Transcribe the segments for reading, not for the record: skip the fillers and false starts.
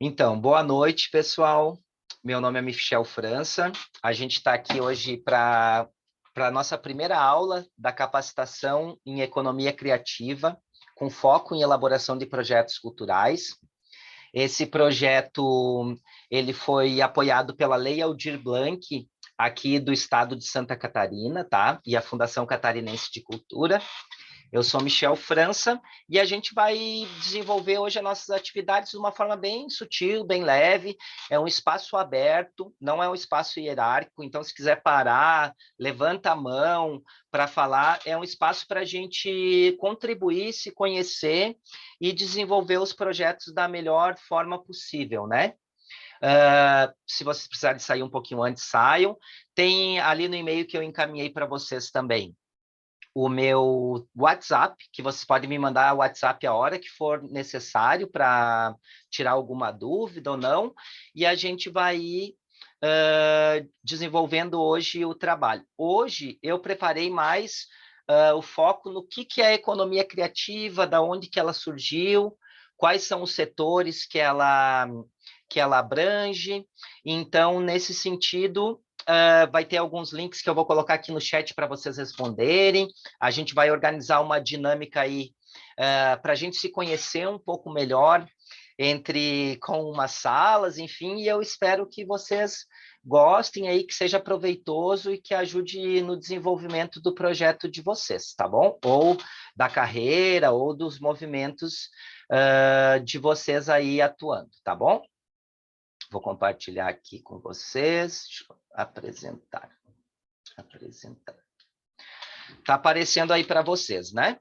Então, boa noite, pessoal. Meu nome é Michel França. A gente está aqui hoje para a nossa primeira aula da capacitação em economia criativa, com foco em elaboração de projetos culturais. Esse projeto ele foi apoiado pela Lei Aldir Blanc, aqui do estado de Santa Catarina, tá? E a Fundação Catarinense de Cultura. Eu sou Michel França e a gente vai desenvolver hoje as nossas atividades de uma forma bem sutil, bem leve. É um espaço aberto, não é um espaço hierárquico, então se quiser parar, levanta a mão para falar. É um espaço para a gente contribuir, se conhecer e desenvolver os projetos da melhor forma possível, né? Se vocês precisarem sair um pouquinho antes, saiam. Tem ali no e-mail que eu encaminhei para vocês também o meu WhatsApp, que vocês podem me mandar o WhatsApp a hora que for necessário para tirar alguma dúvida ou não, e a gente vai ir desenvolvendo hoje o trabalho. Hoje eu preparei mais o foco no que é a economia criativa, da onde que ela surgiu, quais são os setores que ela abrange. Então, nesse sentido, vai ter alguns links que eu vou colocar aqui no chat para vocês responderem. A gente vai organizar uma dinâmica aí para a gente se conhecer um pouco melhor com umas salas, enfim, e eu espero que vocês gostem aí, que seja proveitoso e que ajude no desenvolvimento do projeto de vocês, tá bom? Ou da carreira, ou dos movimentos de vocês aí atuando, tá bom? Vou compartilhar aqui com vocês. Deixa eu apresentar. Tá aparecendo aí para vocês, né? Tá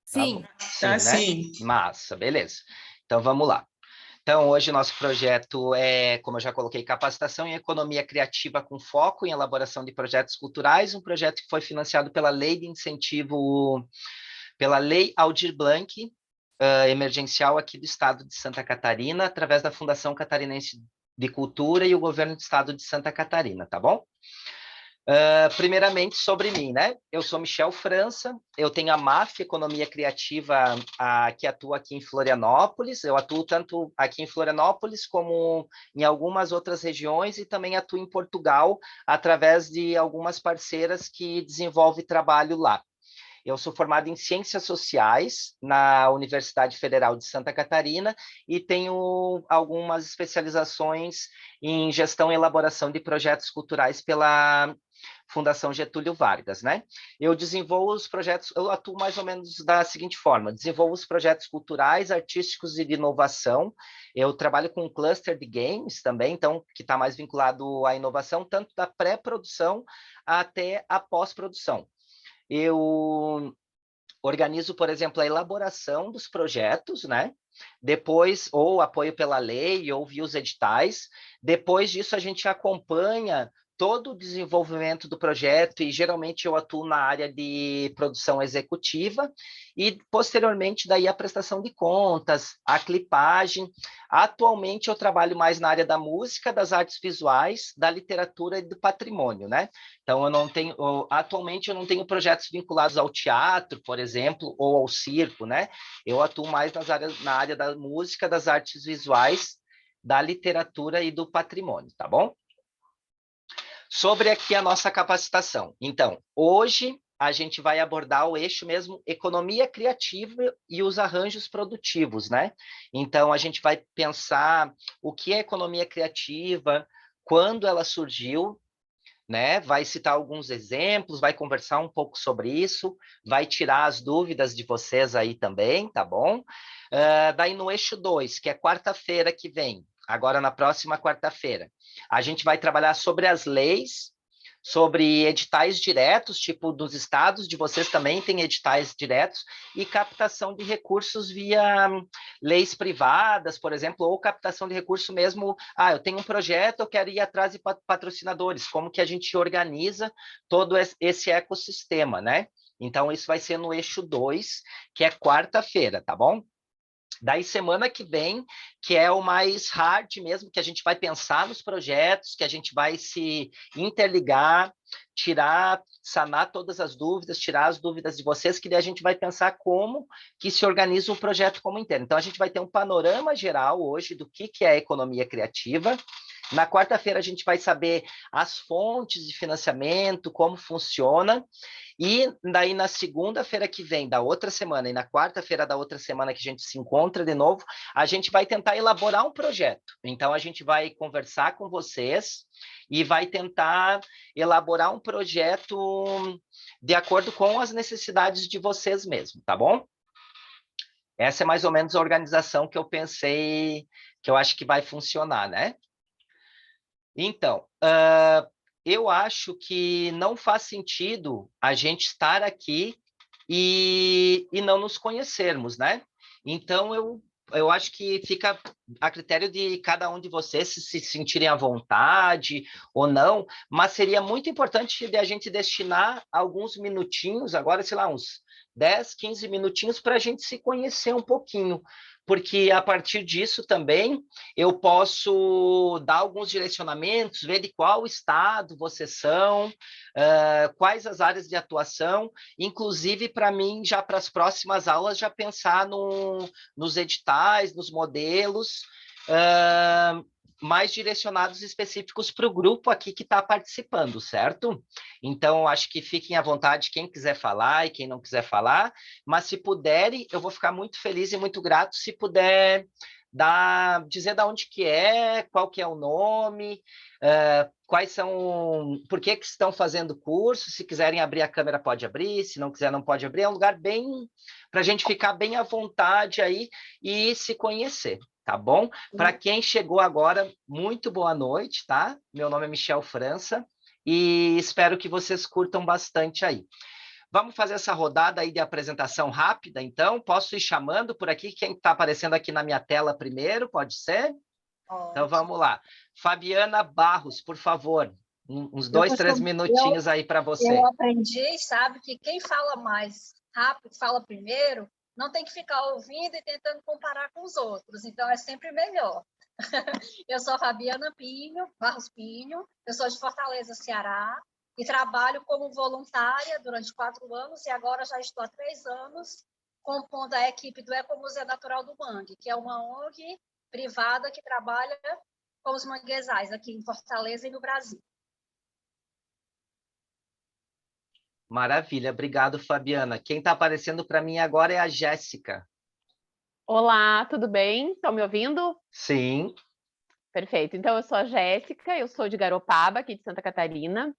Sim, bom. Sim, tá né? sim. Massa, beleza. Então, vamos lá. Então, hoje o nosso projeto é, como eu já coloquei, capacitação em economia criativa com foco em elaboração de projetos culturais, um projeto que foi financiado pela Lei de Incentivo, pela Lei Aldir Blanc, emergencial aqui do estado de Santa Catarina, através da Fundação Catarinense de Cultura e o governo do estado de Santa Catarina, tá bom? Primeiramente, sobre mim, né? Eu sou Michel França, eu tenho a MAF, Economia Criativa, que atua aqui em Florianópolis. Eu atuo tanto aqui em Florianópolis como em algumas outras regiões e também atuo em Portugal, através de algumas parceiras que desenvolvem trabalho lá. Eu sou formado em Ciências Sociais na Universidade Federal de Santa Catarina e tenho algumas especializações em gestão e elaboração de projetos culturais pela Fundação Getúlio Vargas, né? Eu desenvolvo os projetos, eu atuo mais ou menos da seguinte forma: desenvolvo os projetos culturais, artísticos e de inovação. Eu trabalho com um cluster de games também, então, que está mais vinculado à inovação, tanto da pré-produção até a pós-produção. Eu organizo, por exemplo, a elaboração dos projetos, né? Depois, ou apoio pela lei, ou via os editais. Depois disso, a gente acompanha todo o desenvolvimento do projeto e geralmente eu atuo na área de produção executiva e posteriormente daí a prestação de contas, a clipagem. Atualmente eu trabalho mais na área da música, das artes visuais, da literatura e do patrimônio, né? Então atualmente eu não tenho projetos vinculados ao teatro, por exemplo, ou ao circo, né? Eu atuo mais na área da música, das artes visuais, da literatura e do patrimônio, tá bom? Sobre aqui a nossa capacitação. Então, hoje a gente vai abordar o eixo mesmo economia criativa e os arranjos produtivos, né? Então, a gente vai pensar o que é economia criativa, quando ela surgiu, né? Vai citar alguns exemplos, vai conversar um pouco sobre isso, vai tirar as dúvidas de vocês aí também, tá bom? Daí no eixo 2, que é quarta-feira que vem, agora na próxima quarta-feira, a gente vai trabalhar sobre as leis, sobre editais diretos, tipo dos estados, de vocês também tem editais diretos, e captação de recursos via leis privadas, por exemplo, ou captação de recurso mesmo, eu tenho um projeto, eu quero ir atrás de patrocinadores, como que a gente organiza todo esse ecossistema, né? Então, isso vai ser no eixo 2, que é quarta-feira, tá bom? Daí, semana que vem, que é o mais hard mesmo, que a gente vai pensar nos projetos, que a gente vai se interligar, sanar todas as dúvidas, tirar as dúvidas de vocês, que daí a gente vai pensar como que se organiza o projeto como inteiro. Então, a gente vai ter um panorama geral hoje do que é a economia criativa. Na quarta-feira, a gente vai saber as fontes de financiamento, como funciona. E daí, na segunda-feira que vem, da outra semana, e na quarta-feira da outra semana que a gente se encontra de novo, a gente vai tentar elaborar um projeto. Então, a gente vai conversar com vocês e vai tentar elaborar um projeto de acordo com as necessidades de vocês mesmos, tá bom? Essa é mais ou menos a organização que eu pensei, que eu acho que vai funcionar, né? Então, eu acho que não faz sentido a gente estar aqui e não nos conhecermos, né? Então, eu acho que fica a critério de cada um de vocês se sentirem à vontade ou não, mas seria muito importante de a gente destinar alguns minutinhos, agora, sei lá, uns 10, 15 minutinhos para a gente se conhecer um pouquinho, porque a partir disso também eu posso dar alguns direcionamentos, ver de qual estado vocês são, quais as áreas de atuação, inclusive para mim, já para as próximas aulas, já pensar nos editais, nos modelos, mais direcionados específicos para o grupo aqui que está participando, certo? Então, acho que fiquem à vontade quem quiser falar e quem não quiser falar, mas se puderem, eu vou ficar muito feliz e muito grato se puder dizer de onde que é, qual que é o nome, quais são, por que estão fazendo curso, se quiserem abrir a câmera pode abrir, se não quiser não pode abrir, é um lugar bem para a gente ficar bem à vontade aí e se conhecer. Tá bom? Para quem chegou agora, muito boa noite, tá? Meu nome é Michel França e espero que vocês curtam bastante aí. Vamos fazer essa rodada aí de apresentação rápida, então? Posso ir chamando por aqui quem está aparecendo aqui na minha tela primeiro, pode ser? Pode. Então vamos lá. Fabiana Barros, por favor, uns 2, 3 minutinhos aí para você. Eu aprendi, sabe, que quem fala mais rápido, fala primeiro, não tem que ficar ouvindo e tentando comparar com os outros, então é sempre melhor. Eu sou a Fabiana Barros Pinho, eu sou de Fortaleza, Ceará, e trabalho como voluntária durante 4 anos, e agora já estou há 3 anos compondo a equipe do Ecomuseu Natural do Mangue, que é uma ONG privada que trabalha com os manguezais aqui em Fortaleza e no Brasil. Maravilha, obrigado, Fabiana. Quem está aparecendo para mim agora é a Jéssica. Olá, tudo bem? Estão me ouvindo? Sim. Perfeito. Então, eu sou a Jéssica, eu sou de Garopaba, aqui de Santa Catarina.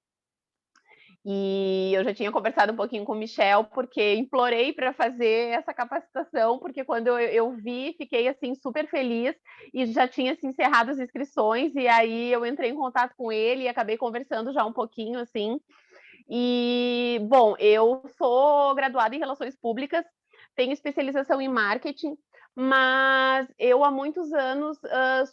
E eu já tinha conversado um pouquinho com o Michel, porque implorei para fazer essa capacitação, porque quando eu vi, fiquei assim super feliz e já tinha se encerrado as inscrições, e aí eu entrei em contato com ele e acabei conversando já um pouquinho, assim. E, bom, eu sou graduada em Relações Públicas, tenho especialização em marketing, mas eu há muitos anos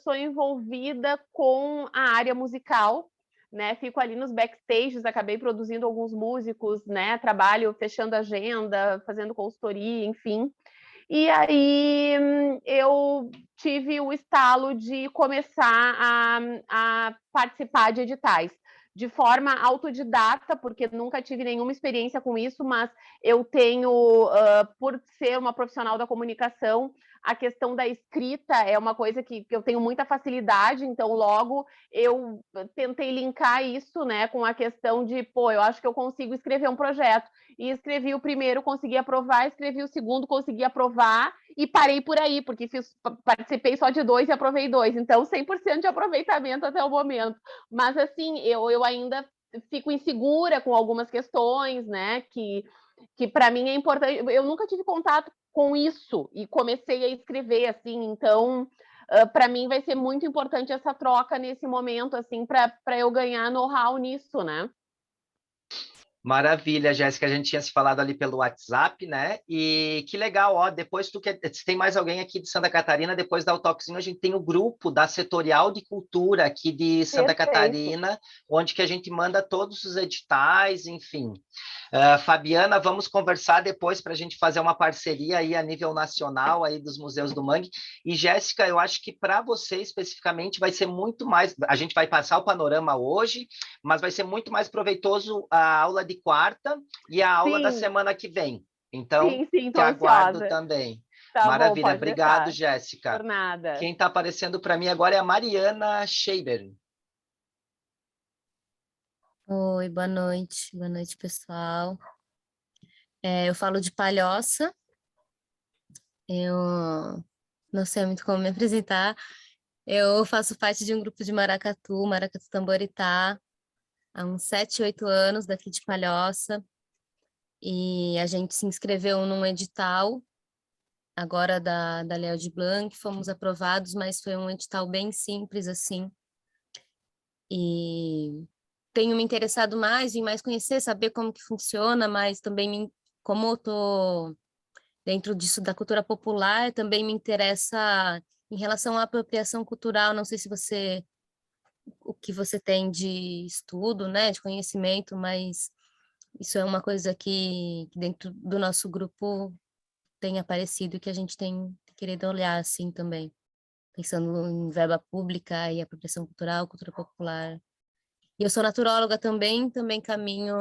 sou envolvida com a área musical, né? Fico ali nos backstages, acabei produzindo alguns músicos, né? Trabalho fechando agenda, fazendo consultoria, enfim. E aí eu tive o estalo de começar a participar de editais de forma autodidata, porque nunca tive nenhuma experiência com isso, mas eu tenho, por ser uma profissional da comunicação, a questão da escrita é uma coisa que eu tenho muita facilidade, então logo eu tentei linkar isso, né, com a questão de, pô, eu acho que eu consigo escrever um projeto. E escrevi o primeiro, consegui aprovar, escrevi o segundo, consegui aprovar, e parei por aí, porque participei só de 2 e aprovei 2, então 100% de aproveitamento até o momento. Mas assim, eu ainda fico insegura com algumas questões, né, que para mim é importante. Eu nunca tive contato com isso e comecei a escrever, assim, então para mim vai ser muito importante essa troca nesse momento, assim, para eu ganhar know-how nisso, né? Maravilha, Jéssica, a gente tinha se falado ali pelo WhatsApp, né? E que legal, ó, depois se tem mais alguém aqui de Santa Catarina, depois dá o toquezinho, a gente tem o grupo da Setorial de Cultura aqui de Santa Perfeito. Catarina, onde que a gente manda todos os editais, enfim. Fabiana, vamos conversar depois para a gente fazer uma parceria aí a nível nacional aí dos museus do Mangue. E Jéssica, eu acho que para você especificamente vai ser muito mais. A gente vai passar o panorama hoje, mas vai ser muito mais proveitoso a aula de quarta e a aula da Sim, semana que vem. Então, sim, te tô aguardo ansiosa. também. Tá bom, Maravilha, pode obrigado, deixar. Jéssica. Por nada. Quem está aparecendo para mim agora é a Mariana Scheiber. Oi, boa noite. Boa noite, pessoal. Eu falo de Palhoça. Eu não sei muito como me apresentar. Eu faço parte de um grupo de maracatu, Maracatu Tamboritá, há uns 7, 8 anos daqui de Palhoça. E a gente se inscreveu num edital, agora da Léo de Blanc, fomos aprovados, mas foi um edital bem simples, assim. E tenho me interessado mais em mais conhecer, saber como que funciona, mas também como eu tô dentro disso da cultura popular, também me interessa em relação à apropriação cultural. Não sei se o que você tem de estudo, né, de conhecimento, mas isso é uma coisa que dentro do nosso grupo tem aparecido e que a gente tem querido olhar assim também, pensando em verba pública e apropriação cultural, cultura popular. E eu sou naturóloga também, também caminho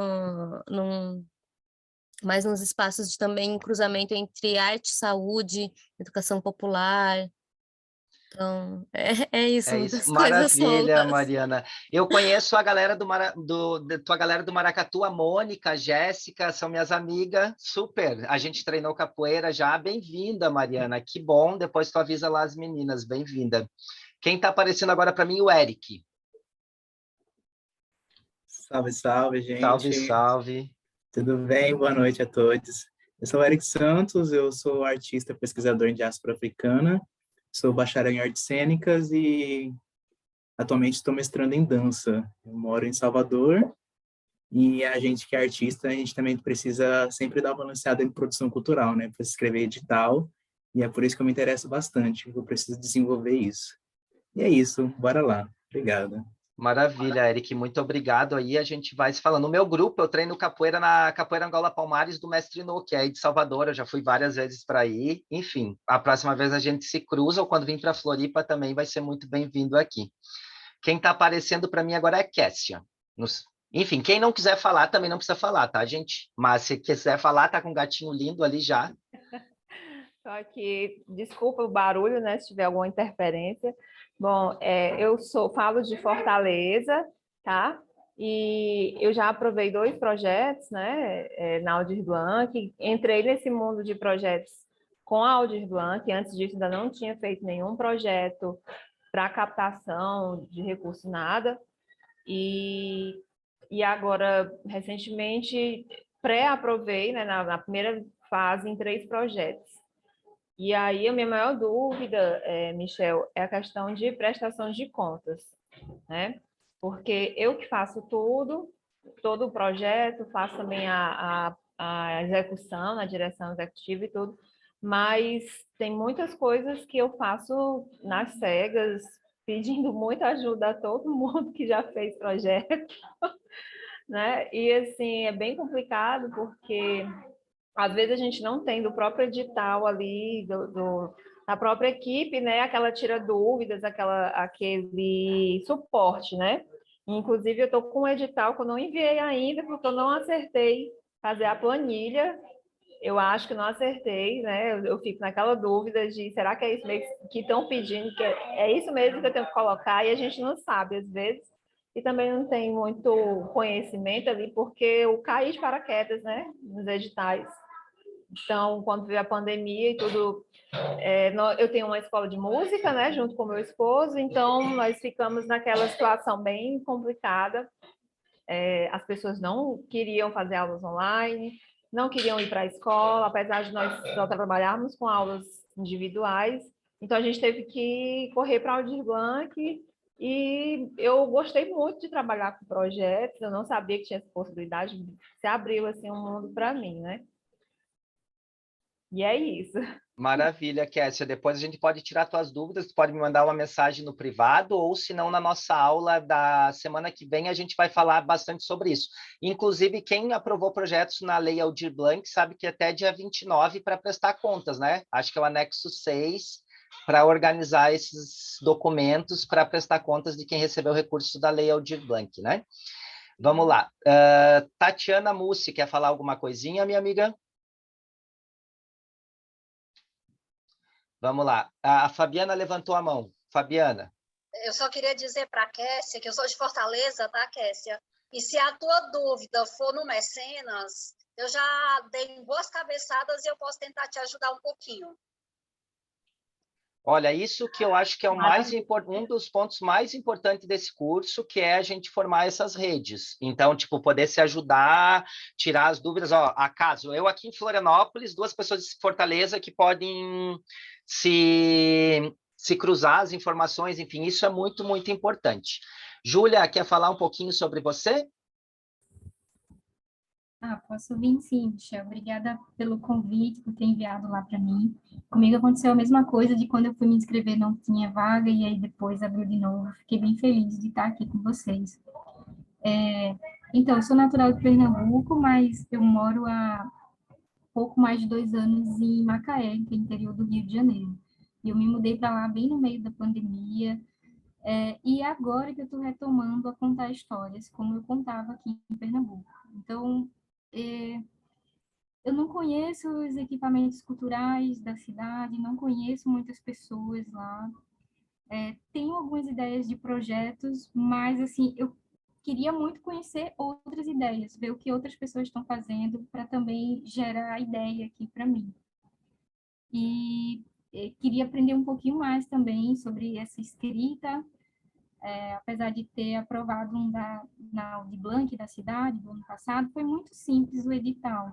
mais nos espaços de também cruzamento entre arte, saúde, educação popular. Então, é isso, É isso, muitas coisas maravilha, soltas. Mariana. Eu conheço a galera tua galera do Maracatu, a Mônica, a Jéssica, são minhas amigas, super. A gente treinou capoeira já. Bem-vinda, Mariana. Que bom. Depois tu avisa lá as meninas. Bem-vinda. Quem está aparecendo agora para mim, o Eric. Salve, salve, Salve, gente. salve. Tudo bem? Boa noite a todos. Eu sou o Eric Santos, eu sou artista pesquisador em diáspora africana, sou bacharel em artes cênicas e atualmente estou mestrando em dança. Eu moro em Salvador e a gente que é artista, a gente também precisa sempre dar uma balanceada em produção cultural, né? Para escrever edital, e é por isso que eu me interesso bastante, eu preciso desenvolver isso. E é isso, bora lá. Obrigado. Maravilha, Eric, muito obrigado. Aí a gente vai se falando. No meu grupo, eu treino capoeira na Capoeira Angola Palmares do Mestre No, que é aí de Salvador. Eu já fui várias vezes para aí. Enfim, a próxima vez a gente se cruza ou quando vir para Floripa também vai ser muito bem-vindo aqui. Quem está aparecendo para mim agora é Kessia. Enfim, quem não quiser falar também não precisa falar, tá, gente? Mas se quiser falar, tá com um gatinho lindo ali já. Só que, desculpa o barulho, né, se tiver alguma interferência. Bom, falo de Fortaleza, tá? E eu já aprovei 2 projetos, né, na Aldir Blanc. Entrei nesse mundo de projetos com a Aldir Blanc. Antes disso, ainda não tinha feito nenhum projeto para captação de recurso, nada. E agora, recentemente, pré-aprovei, né, na primeira fase, em 3 projetos. E aí, a minha maior dúvida, Michel, é a questão de prestação de contas, né? Porque eu que faço tudo, todo o projeto, faço também a execução, a direção executiva e tudo, mas tem muitas coisas que eu faço nas cegas, pedindo muita ajuda a todo mundo que já fez projeto, né? E, assim, é bem complicado, porque às vezes a gente não tem do próprio edital ali, da própria equipe, né? Aquela tira dúvidas, aquele suporte, né? Inclusive, eu estou com um edital que eu não enviei ainda, porque eu não acertei fazer a planilha. Eu acho que não acertei, né? Eu fico naquela dúvida de será que é isso mesmo que estão pedindo, que é isso mesmo que eu tenho que colocar, e a gente não sabe, às vezes, e também não tem muito conhecimento ali, porque eu caí de paraquedas, né? Nos editais. Então, quando veio a pandemia e tudo, eu tenho uma escola de música, né, junto com meu esposo, então nós ficamos naquela situação bem complicada. As pessoas não queriam fazer aulas online, não queriam ir para a escola, apesar de nós só trabalharmos com aulas individuais. Então, a gente teve que correr para a Aldir Blanc E eu gostei muito de trabalhar com projetos, eu não sabia que tinha essa possibilidade, se abriu assim um mundo para mim, né? E é isso. Maravilha, Kessia. Depois a gente pode tirar suas dúvidas, tu pode me mandar uma mensagem no privado, ou se não, na nossa aula da semana que vem, a gente vai falar bastante sobre isso. Inclusive, quem aprovou projetos na Lei Aldir Blanc sabe que até dia 29 para prestar contas, né? Acho que é o anexo 6 para organizar esses documentos para prestar contas de quem recebeu recursos da Lei Aldir Blanc, né? Vamos lá. Tatiana Mussi, quer falar alguma coisinha, minha amiga? Vamos lá. A Fabiana levantou a mão. Fabiana. Eu só queria dizer para a Kessia que eu sou de Fortaleza, tá, Kessia? E se a tua dúvida for no Mecenas, eu já dei boas cabeçadas e eu posso tentar te ajudar um pouquinho. Olha, isso que eu acho que é um dos pontos mais importantes desse curso, que é a gente formar essas redes. Então, tipo, poder se ajudar, tirar as dúvidas. Ó, acaso, eu aqui em Florianópolis, 2 pessoas de Fortaleza que podem se cruzar as informações, enfim, isso é muito, muito importante. Júlia, quer falar um pouquinho sobre você? Posso vir sim, Michel. Obrigada pelo convite, por ter enviado lá para mim. Comigo aconteceu a mesma coisa de quando eu fui me inscrever não tinha vaga e aí depois abriu de novo. Fiquei bem feliz de estar aqui com vocês. Então, eu sou natural de Pernambuco, mas eu moro há pouco mais de 2 anos em Macaé, que é interior do Rio de Janeiro. E eu me mudei para lá bem no meio da pandemia, e agora que eu estou retomando a contar histórias, como eu contava aqui em Pernambuco. Então, eu não conheço os equipamentos culturais da cidade, não conheço muitas pessoas lá. Tenho algumas ideias de projetos, mas, assim, eu queria muito conhecer outras ideias, ver o que outras pessoas estão fazendo para também gerar ideia aqui para mim. E queria aprender um pouquinho mais também sobre essa escrita, apesar de ter aprovado na Aldir Blanc da cidade do ano passado, foi muito simples o edital.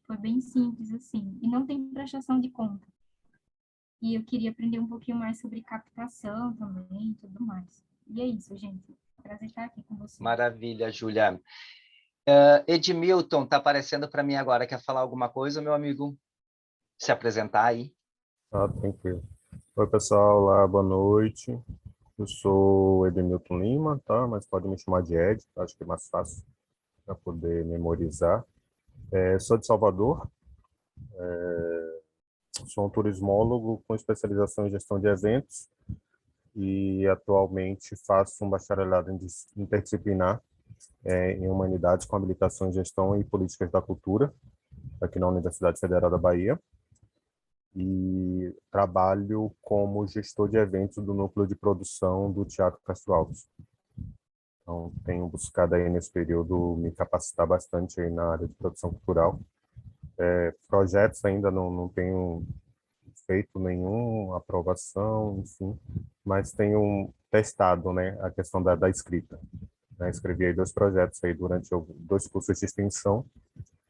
Foi bem simples, assim, e não tem prestação de conta. E eu queria aprender um pouquinho mais sobre captação também e tudo mais. E é isso, gente. Prazer estar aqui com vocês. Maravilha, Júlia. Edmilton, está aparecendo para mim agora. Quer falar alguma coisa, meu amigo? Se apresentar aí. Tranquilo. Oi, pessoal. Olá, boa noite. Eu sou Edmilton Lima, tá? Mas pode me chamar de Ed, acho que é mais fácil para poder memorizar. Sou de Salvador. Sou um turismólogo com especialização em gestão de eventos e atualmente faço um bacharelado interdisciplinar em Humanidades com habilitação em Gestão e Políticas da Cultura, aqui na Universidade Federal da Bahia. E trabalho como gestor de eventos do núcleo de produção do Teatro Castro Alves. Então, tenho buscado aí nesse período me capacitar bastante aí na área de produção cultural. Projetos ainda não tenho feito nenhuma aprovação, enfim, mas tenho testado, né, a questão da escrita. Escrevi aí 2 projetos aí durante 2 cursos de extensão,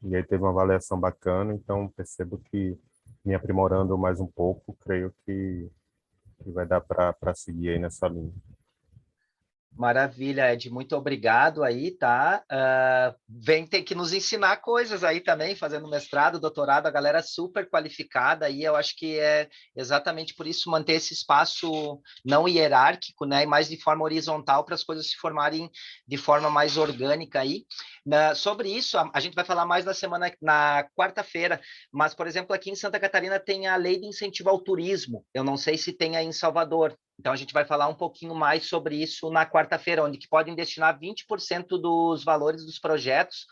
e aí teve uma avaliação bacana, então percebo que me aprimorando mais um pouco, creio que vai dar para seguir aí nessa linha. Maravilha, Ed, muito obrigado aí, tá? Vem ter que nos ensinar coisas aí também, fazendo mestrado, doutorado, a galera super qualificada aí, eu acho que é exatamente por isso manter esse espaço não hierárquico, né, e mais de forma horizontal para as coisas se formarem de forma mais orgânica aí. Sobre isso, a gente vai falar mais na quarta-feira, mas, por exemplo, aqui em Santa Catarina tem a Lei de Incentivo ao Turismo, eu não sei se tem aí em Salvador. Então, a gente vai falar um pouquinho mais sobre isso na quarta-feira, onde que podem destinar 20% dos valores dos projetos,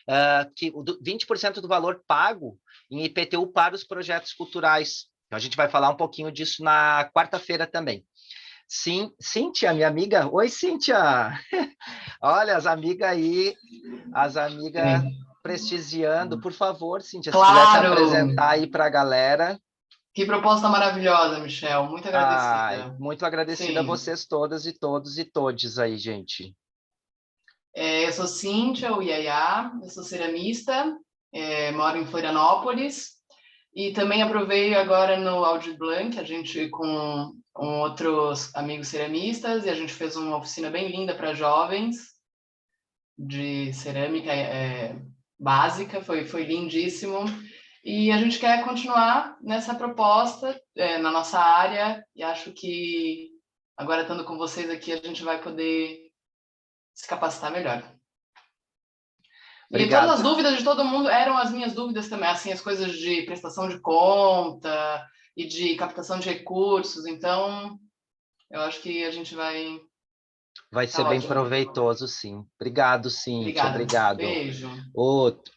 20% do valor pago em IPTU para os projetos culturais. Então, a gente vai falar um pouquinho disso na quarta-feira também. Sim, Cíntia, minha amiga. Oi, Cíntia! Olha, as amigas prestigiando. Por favor, Cíntia, se quiser se apresentar aí para a galera. Que proposta maravilhosa, Michel. Muito agradecida. Muito agradecida a vocês todas e todos e todes aí, gente. Eu sou Cíntia, o Iaiá, eu sou ceramista, moro em Florianópolis. E também aprovei agora no Audi Blanc, a gente com outros amigos ceramistas, e a gente fez uma oficina bem linda para jovens de cerâmica básica, foi lindíssimo. E a gente quer continuar nessa proposta na nossa área, e acho que agora estando com vocês aqui, a gente vai poder se capacitar melhor. Obrigado. E todas as dúvidas de todo mundo eram as minhas dúvidas também, assim, as coisas de prestação de conta e de captação de recursos. Então, eu acho que a gente vai... Vai ser bem proveitoso, sim. Obrigado, Cíntia. Obrigada. Obrigado. Beijo.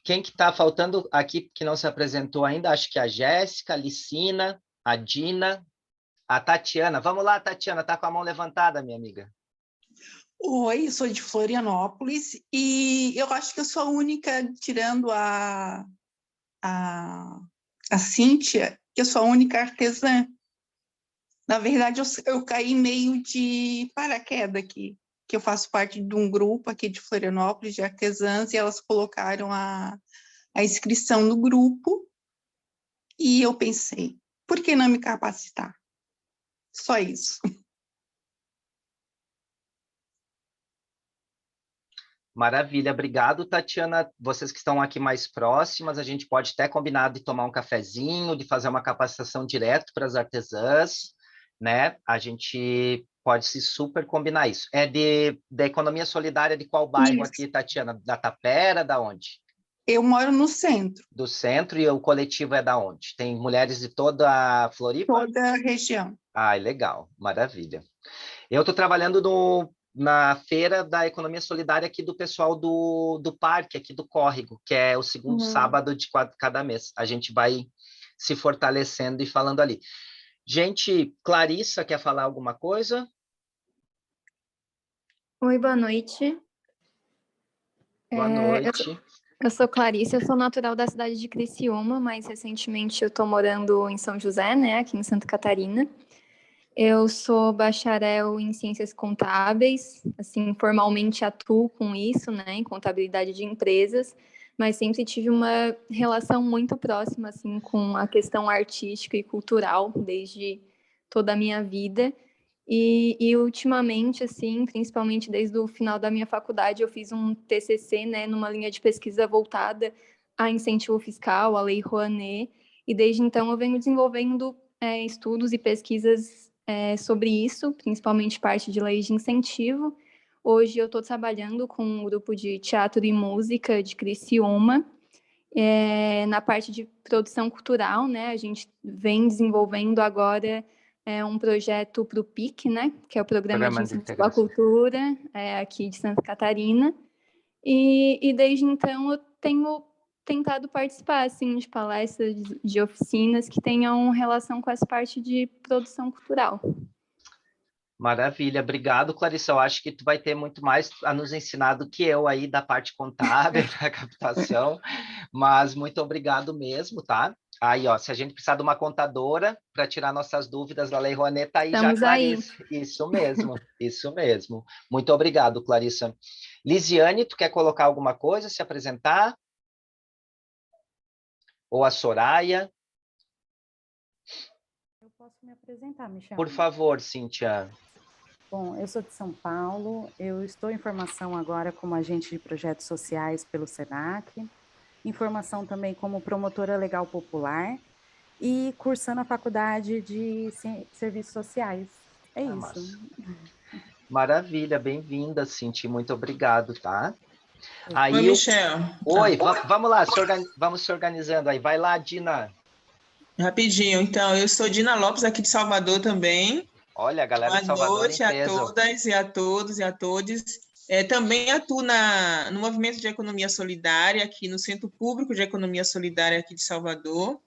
Quem que está faltando aqui que não se apresentou ainda? Acho que a Jéssica, a Licina, a Dina, a Tatiana. Vamos lá, Tatiana, tá com a mão levantada, minha amiga. Oi, sou de Florianópolis e eu acho que eu sou a única, tirando a Cíntia, que eu sou a única artesã. Na verdade, eu caí meio de paraquedas aqui, que eu faço parte de um grupo aqui de Florianópolis, de artesãs, e elas colocaram a inscrição no grupo, e eu pensei, por que não me capacitar? Só isso. Maravilha, obrigado, Tatiana. Vocês que estão aqui mais próximas, a gente pode até combinar de tomar um cafezinho, de fazer uma capacitação direto para as artesãs, né? A gente pode se super combinar isso. É da economia solidária de qual bairro aqui, Tatiana? Da Tapera, da onde? Eu moro no centro. Do centro, e o coletivo é da onde? Tem mulheres de toda a Floripa? Toda a região. Ah, legal, maravilha. Eu estou trabalhando na feira da economia solidária aqui do pessoal do parque, aqui do Córrego, que é o segundo sábado de cada mês. A gente vai se fortalecendo e falando ali. Gente, Clarissa, quer falar alguma coisa? Oi, boa noite. Boa noite. Eu sou Clarissa, eu sou natural da cidade de Criciúma, mas recentemente eu estou morando em São José, né, aqui em Santa Catarina. Eu sou bacharel em Ciências Contábeis, assim, formalmente atuo com isso, né, em contabilidade de empresas, mas sempre tive uma relação muito próxima, assim, com a questão artística e cultural desde toda a minha vida. E ultimamente, assim, principalmente desde o final da minha faculdade, eu fiz um TCC, né, numa linha de pesquisa voltada a incentivo fiscal, a Lei Rouanet, e desde então eu venho desenvolvendo estudos e pesquisas sobre isso, principalmente parte de leis de incentivo. Hoje eu estou trabalhando com um grupo de teatro e música de Criciúma, na parte de produção cultural, né, a gente vem desenvolvendo agora um projeto para o PIC, né, que é o Programa de Incentivo à Cultura, aqui de Santa Catarina, e desde então eu tenho tentado participar, assim, de palestras, de oficinas que tenham relação com essa parte de produção cultural. Maravilha, obrigado, Clarissa. Eu acho que tu vai ter muito mais a nos ensinar do que eu aí da parte contábil, da captação, mas muito obrigado mesmo, tá? Aí, ó, se a gente precisar de uma contadora para tirar nossas dúvidas da Lei Rouanet, tá aí. Estamos já, Clarissa. Aí. Isso mesmo, isso mesmo. Muito obrigado, Clarissa. Lisiane, tu quer colocar alguma coisa, se apresentar? Ou a Soraya? Eu posso me apresentar, Michel? Por favor, Cíntia. Bom, eu sou de São Paulo, eu estou em formação agora como agente de projetos sociais pelo SENAC, em formação também como promotora legal popular e cursando a faculdade de serviços sociais. É isso. Massa. Maravilha, bem-vinda, Cíntia, muito obrigado, tá? Aí, oi, Michel. Oi, vamos lá, vamos se organizando aí. Vai lá, Dina. Rapidinho, então, eu sou Dina Lopes, aqui de Salvador também. Olha, a galera de Salvador. Boa noite a todas e a todos e a todos. Também atuo no Movimento de Economia Solidária, aqui no Centro Público de Economia Solidária aqui de Salvador.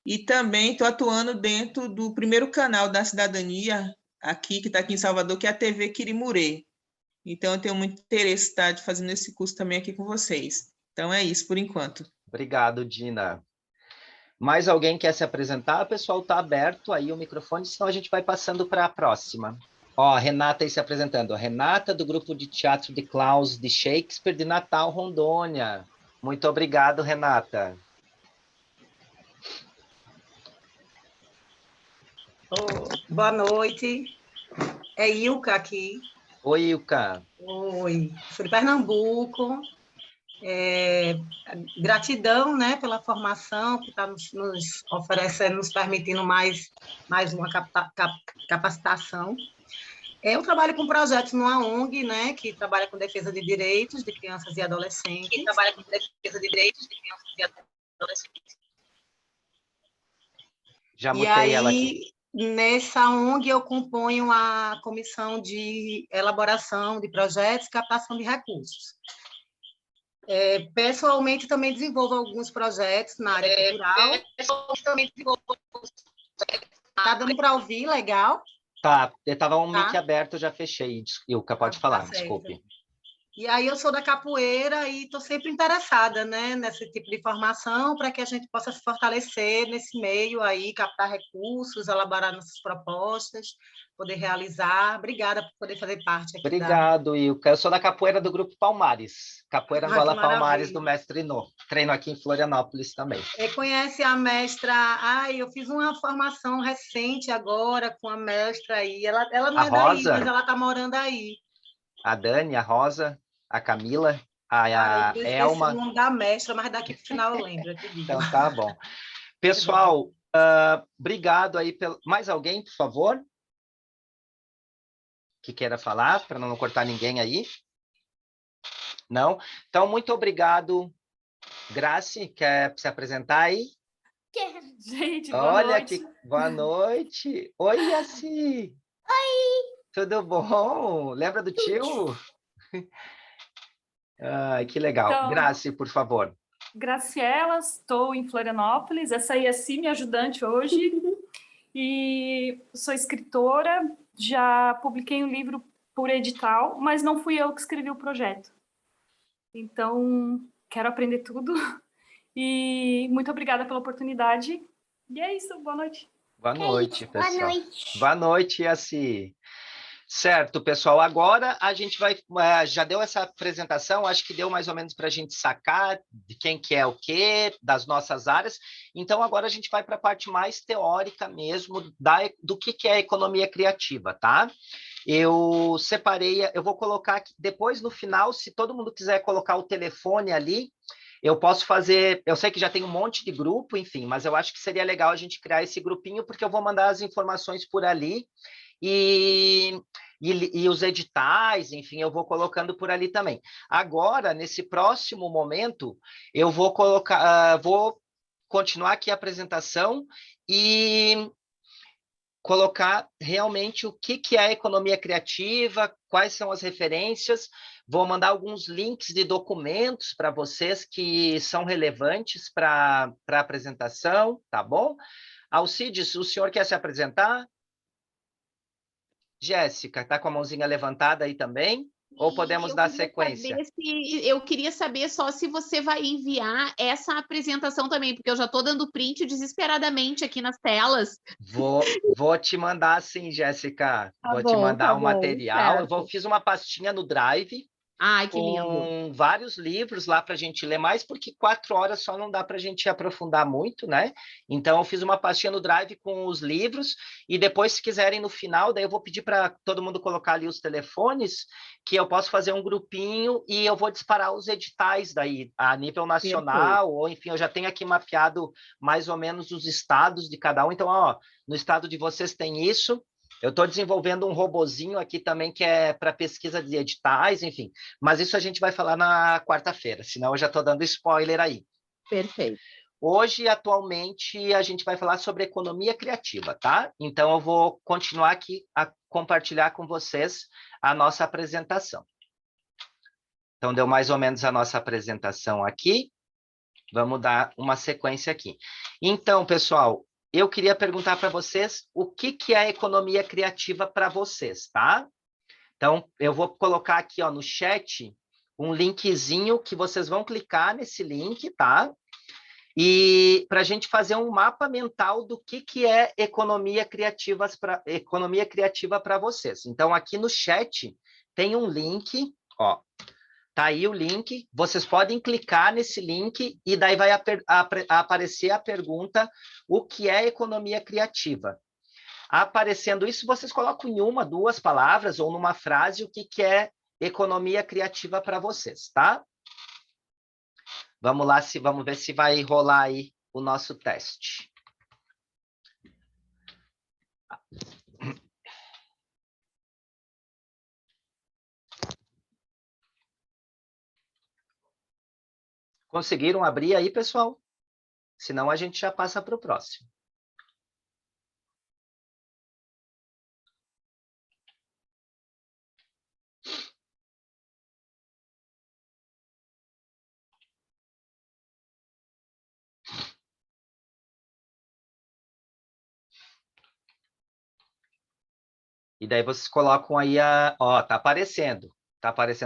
E também estou atuando dentro do primeiro canal da cidadania, aqui, que está aqui em Salvador, que é a TV Quirimurê. Então, eu tenho muito interesse de estar fazendo esse curso também aqui com vocês. Então, é isso por enquanto. Obrigado, Dina. Mais alguém quer se apresentar? O pessoal está aberto aí o microfone, senão a gente vai passando para a próxima. Ó, a Renata aí se apresentando. A Renata, do grupo de teatro de Klaus de Shakespeare de Natal, Rondônia. Muito obrigado, Renata. Boa noite. É Ilka aqui. Oi, Ilka. Oi. Sou de Pernambuco. Gratidão, né, pela formação que está nos oferecendo, nos permitindo mais uma capacitação. Eu trabalho com projetos numa ONG, né, que trabalha com defesa de direitos de crianças e adolescentes. Já mutei ela aqui. Nessa ONG, eu componho a comissão de elaboração de projetos e captação de recursos. Pessoalmente, também desenvolvo alguns projetos na área cultural. Está dando para ouvir? Legal? Tá, eu estava um mic aberto, já fechei. Ilka, pode falar, certo. desculpe. E aí eu sou da capoeira e estou sempre interessada, né, nesse tipo de formação para que a gente possa se fortalecer nesse meio aí, captar recursos, elaborar nossas propostas, poder realizar. Obrigada por poder fazer parte aqui. Obrigado, Ilka. Eu sou da capoeira do Grupo Palmares. Capoeira Angola Palmares, do Mestre No. Treino aqui em Florianópolis também. Conhece a mestra... eu fiz uma formação recente agora com a mestra aí. Ela não é daí, mas ela está morando aí. A Dani, a Rosa, a Camila, a Elma. Eu o nome da mestra, mas daqui para o final eu lembro. Então, tá bom. Pessoal, obrigado aí. Mais alguém, por favor? Que queira falar, para não cortar ninguém aí? Não? Então, muito obrigado. Graci, quer se apresentar aí? Quero. Gente, boa noite. Boa noite. Oi, Yaci. Oi. Tudo bom? Lembra do tio? Que legal. Então, Graci, por favor. Graciela, estou em Florianópolis. Essa aí é minha ajudante hoje. E sou escritora. Já publiquei um livro por edital, mas não fui eu que escrevi o projeto. Então, quero aprender tudo. E muito obrigada pela oportunidade. E é isso. Boa noite. Boa noite, pessoal. Boa noite. Boa noite, Yaci. Certo, pessoal. Agora a gente vai... já deu essa apresentação, acho que deu mais ou menos para a gente sacar de quem que é o quê, das nossas áreas. Então, agora a gente vai para a parte mais teórica mesmo do que é a economia criativa, tá? Eu separei... Eu vou colocar aqui, depois, no final, se todo mundo quiser colocar o telefone ali, eu posso fazer... Eu sei que já tem um monte de grupo, enfim, mas eu acho que seria legal a gente criar esse grupinho, porque eu vou mandar as informações por ali e os editais, enfim, eu vou colocando por ali também. Agora, nesse próximo momento, eu vou vou continuar aqui a apresentação e colocar realmente o que é a economia criativa, quais são as referências. Vou mandar alguns links de documentos para vocês que são relevantes para a apresentação, tá bom? Alcides, o senhor quer se apresentar? Jéssica, está com a mãozinha levantada aí também? Ou podemos dar sequência? Eu queria saber só se você vai enviar essa apresentação também, porque eu já estou dando print desesperadamente aqui nas telas. Vou te mandar sim, Jéssica. Vou te mandar o material. Eu fiz uma pastinha no Drive. Ai, que lindo. Com vários livros lá para a gente ler mais, porque 4 horas só não dá para a gente aprofundar muito, né? Então, eu fiz uma pastinha no Drive com os livros, e depois, se quiserem, no final, daí eu vou pedir para todo mundo colocar ali os telefones, que eu posso fazer um grupinho e eu vou disparar os editais daí, a nível nacional, ou enfim, eu já tenho aqui mapeado mais ou menos os estados de cada um. Então, ó, no estado de vocês tem isso. Eu estou desenvolvendo um robozinho aqui também que é para pesquisa de editais, enfim. Mas isso a gente vai falar na quarta-feira, senão eu já estou dando spoiler aí. Perfeito. Hoje, atualmente, a gente vai falar sobre economia criativa, tá? Então, eu vou continuar aqui a compartilhar com vocês a nossa apresentação. Então, deu mais ou menos a nossa apresentação aqui. Vamos dar uma sequência aqui. Então, pessoal, eu queria perguntar para vocês o que é a economia criativa para vocês, tá? Então, eu vou colocar aqui no chat um linkzinho que vocês vão clicar nesse link, tá? E para a gente fazer um mapa mental do que é economia criativa para vocês. Então, aqui no chat tem um link, ó. Tá aí o link, vocês podem clicar nesse link e daí vai aparecer a pergunta: o que é economia criativa? Aparecendo isso, vocês colocam em uma, duas palavras ou numa frase o que é economia criativa para vocês, tá? Vamos lá, vamos ver se vai rolar aí o nosso teste. Conseguiram abrir aí, pessoal? Senão a gente já passa para o próximo. E daí vocês colocam aí ó, tá aparecendo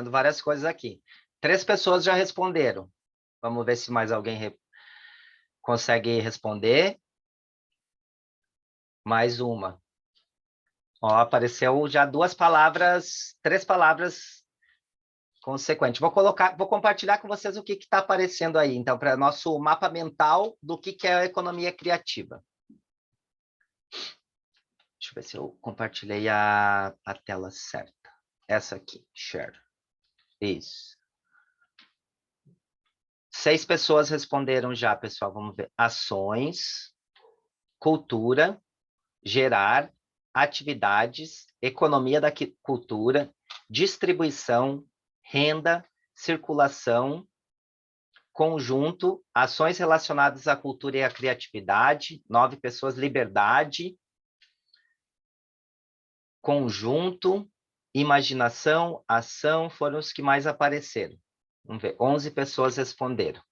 várias coisas aqui. 3 pessoas já responderam. Vamos ver se mais alguém consegue responder. Mais uma. Ó, apareceu já 2 palavras, 3 palavras consequentes. Vou compartilhar com vocês o que está aparecendo aí, então, para nosso mapa mental do que é a economia criativa. Deixa eu ver se eu compartilhei a tela certa. Essa aqui, share. Isso. 6 pessoas responderam já, pessoal. Vamos ver. Ações, cultura, gerar, atividades, economia da cultura, distribuição, renda, circulação, conjunto, ações relacionadas à cultura e à criatividade, 9 pessoas, liberdade, conjunto, imaginação, ação, foram os que mais apareceram. Vamos ver, 11 pessoas responderam.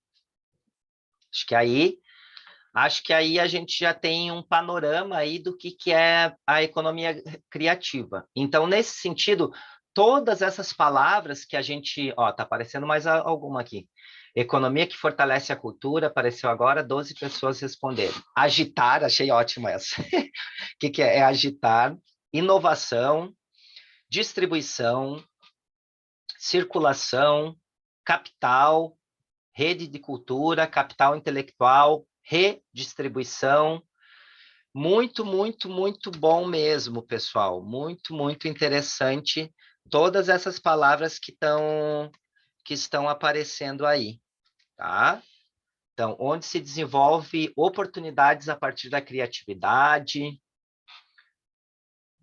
Acho que aí a gente já tem um panorama aí do que é a economia criativa. Então, nesse sentido, todas essas palavras que a gente... Ó, tá aparecendo mais alguma aqui. Economia que fortalece a cultura, apareceu agora, 12 pessoas responderam. Agitar, achei ótimo essa. O que é? É agitar. Inovação, distribuição, circulação, capital, rede de cultura, capital intelectual, redistribuição. Muito, muito, muito bom mesmo, pessoal. Muito, muito interessante. Todas essas palavras que estão aparecendo aí, tá? Então, onde se desenvolve oportunidades a partir da criatividade.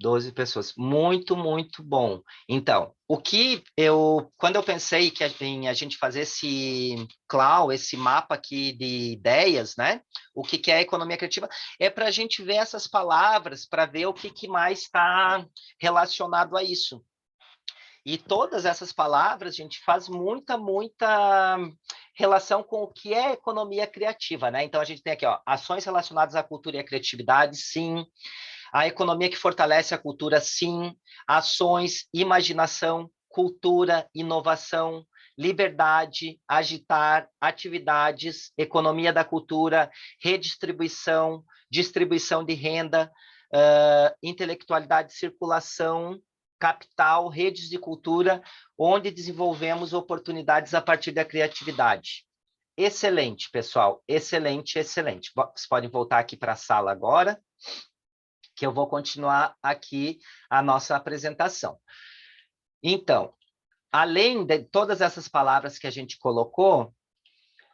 12 pessoas. Muito, muito bom. Então, quando eu pensei em a gente fazer esse mapa aqui de ideias, né? O que é a economia criativa? É para a gente ver essas palavras, para ver o que mais está relacionado a isso. E todas essas palavras, a gente faz muita relação com o que é economia criativa, né? Então, a gente tem aqui, ó, ações relacionadas à cultura e à criatividade, sim. A economia que fortalece a cultura, sim. Ações, imaginação, cultura, inovação, liberdade, agitar, atividades, economia da cultura, redistribuição, distribuição de renda, intelectualidade, circulação, capital, redes de cultura, onde desenvolvemos oportunidades a partir da criatividade. Excelente, pessoal. Excelente, excelente. Vocês podem voltar aqui para a sala agora, que eu vou continuar aqui a nossa apresentação. Então, além de todas essas palavras que a gente colocou,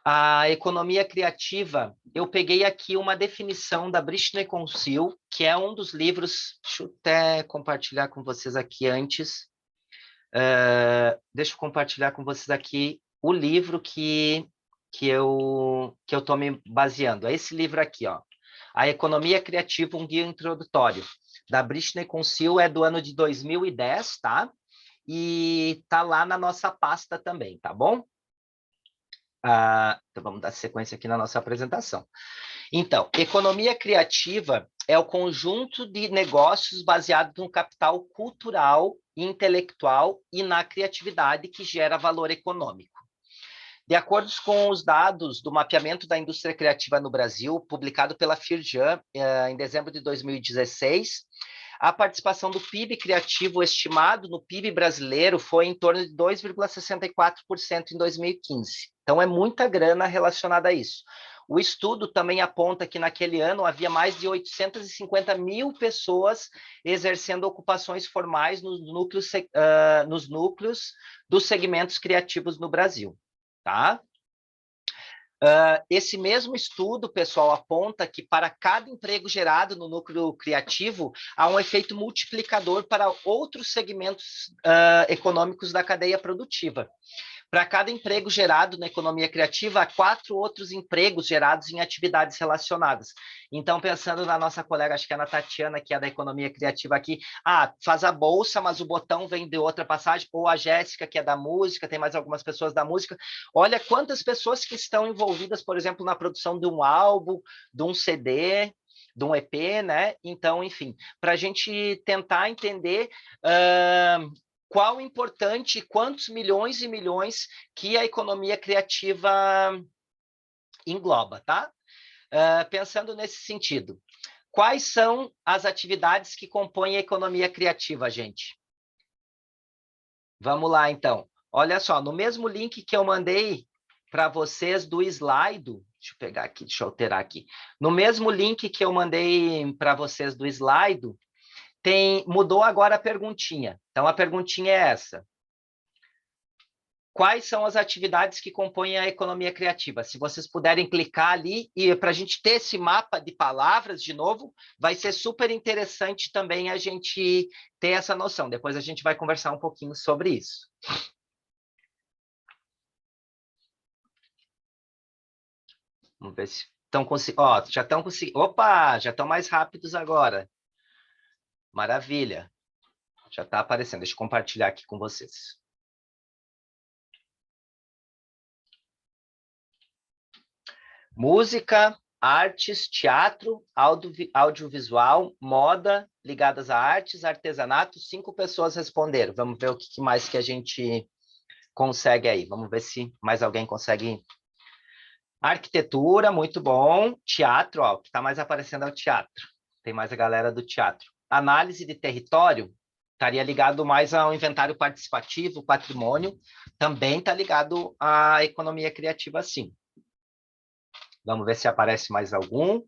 a economia criativa, eu peguei aqui uma definição da Britney Council, que é um dos livros, deixa eu até compartilhar com vocês aqui antes, deixa eu compartilhar com vocês aqui o livro que eu estou me baseando. É esse livro aqui, ó. A Economia Criativa, um guia introdutório, da Britney Council, é do ano de 2010, tá? E tá lá na nossa pasta também, tá bom? Então, vamos dar sequência aqui na nossa apresentação. Então, economia criativa é o conjunto de negócios baseado no capital cultural, intelectual e na criatividade que gera valor econômico. De acordo com os dados do mapeamento da indústria criativa no Brasil, publicado pela Firjan em dezembro de 2016, a participação do PIB criativo estimado no PIB brasileiro foi em torno de 2,64% em 2015. Então, é muita grana relacionada a isso. O estudo também aponta que naquele ano havia mais de 850 mil pessoas exercendo ocupações formais nos núcleos dos segmentos criativos no Brasil, tá? Esse mesmo estudo, pessoal, aponta que para cada emprego gerado no núcleo criativo, há um efeito multiplicador para outros segmentos econômicos da cadeia produtiva. Para cada emprego gerado na economia criativa, há 4 outros empregos gerados em atividades relacionadas. Então, pensando na nossa colega, acho que é a Ana Tatiana, que é da economia criativa aqui, faz a bolsa, mas o botão vem de outra passagem, ou a Jéssica, que é da música, tem mais algumas pessoas da música. Olha quantas pessoas que estão envolvidas, por exemplo, na produção de um álbum, de um CD, de um EP, né? Então, enfim, para a gente tentar entender qual importante, quantos milhões e milhões que a economia criativa engloba, tá? Pensando nesse sentido, quais são as atividades que compõem a economia criativa, gente? Vamos lá, então. Olha só, no mesmo link que eu mandei para vocês do slide, deixa eu pegar aqui, deixa eu alterar aqui. No mesmo link que eu mandei para vocês do slide, mudou agora a perguntinha. Então, a perguntinha é essa. Quais são as atividades que compõem a economia criativa? Se vocês puderem clicar ali, e para a gente ter esse mapa de palavras, de novo, vai ser super interessante também a gente ter essa noção. Depois a gente vai conversar um pouquinho sobre isso. Vamos ver se estão conseguindo. Ó, já estão conseguindo. Opa, já estão mais rápidos agora. Maravilha. Já está aparecendo. Deixa eu compartilhar aqui com vocês. Música, artes, teatro, audiovisual, moda, ligadas a artes, artesanato. 5 pessoas responderam. Vamos ver o que mais que a gente consegue aí. Vamos ver se mais alguém consegue. Arquitetura, muito bom. Teatro, ó, o que está mais aparecendo é o teatro. Tem mais a galera do teatro. Análise de território, estaria ligado mais ao inventário participativo, patrimônio, também está ligado à economia criativa, sim. Vamos ver se aparece mais algum.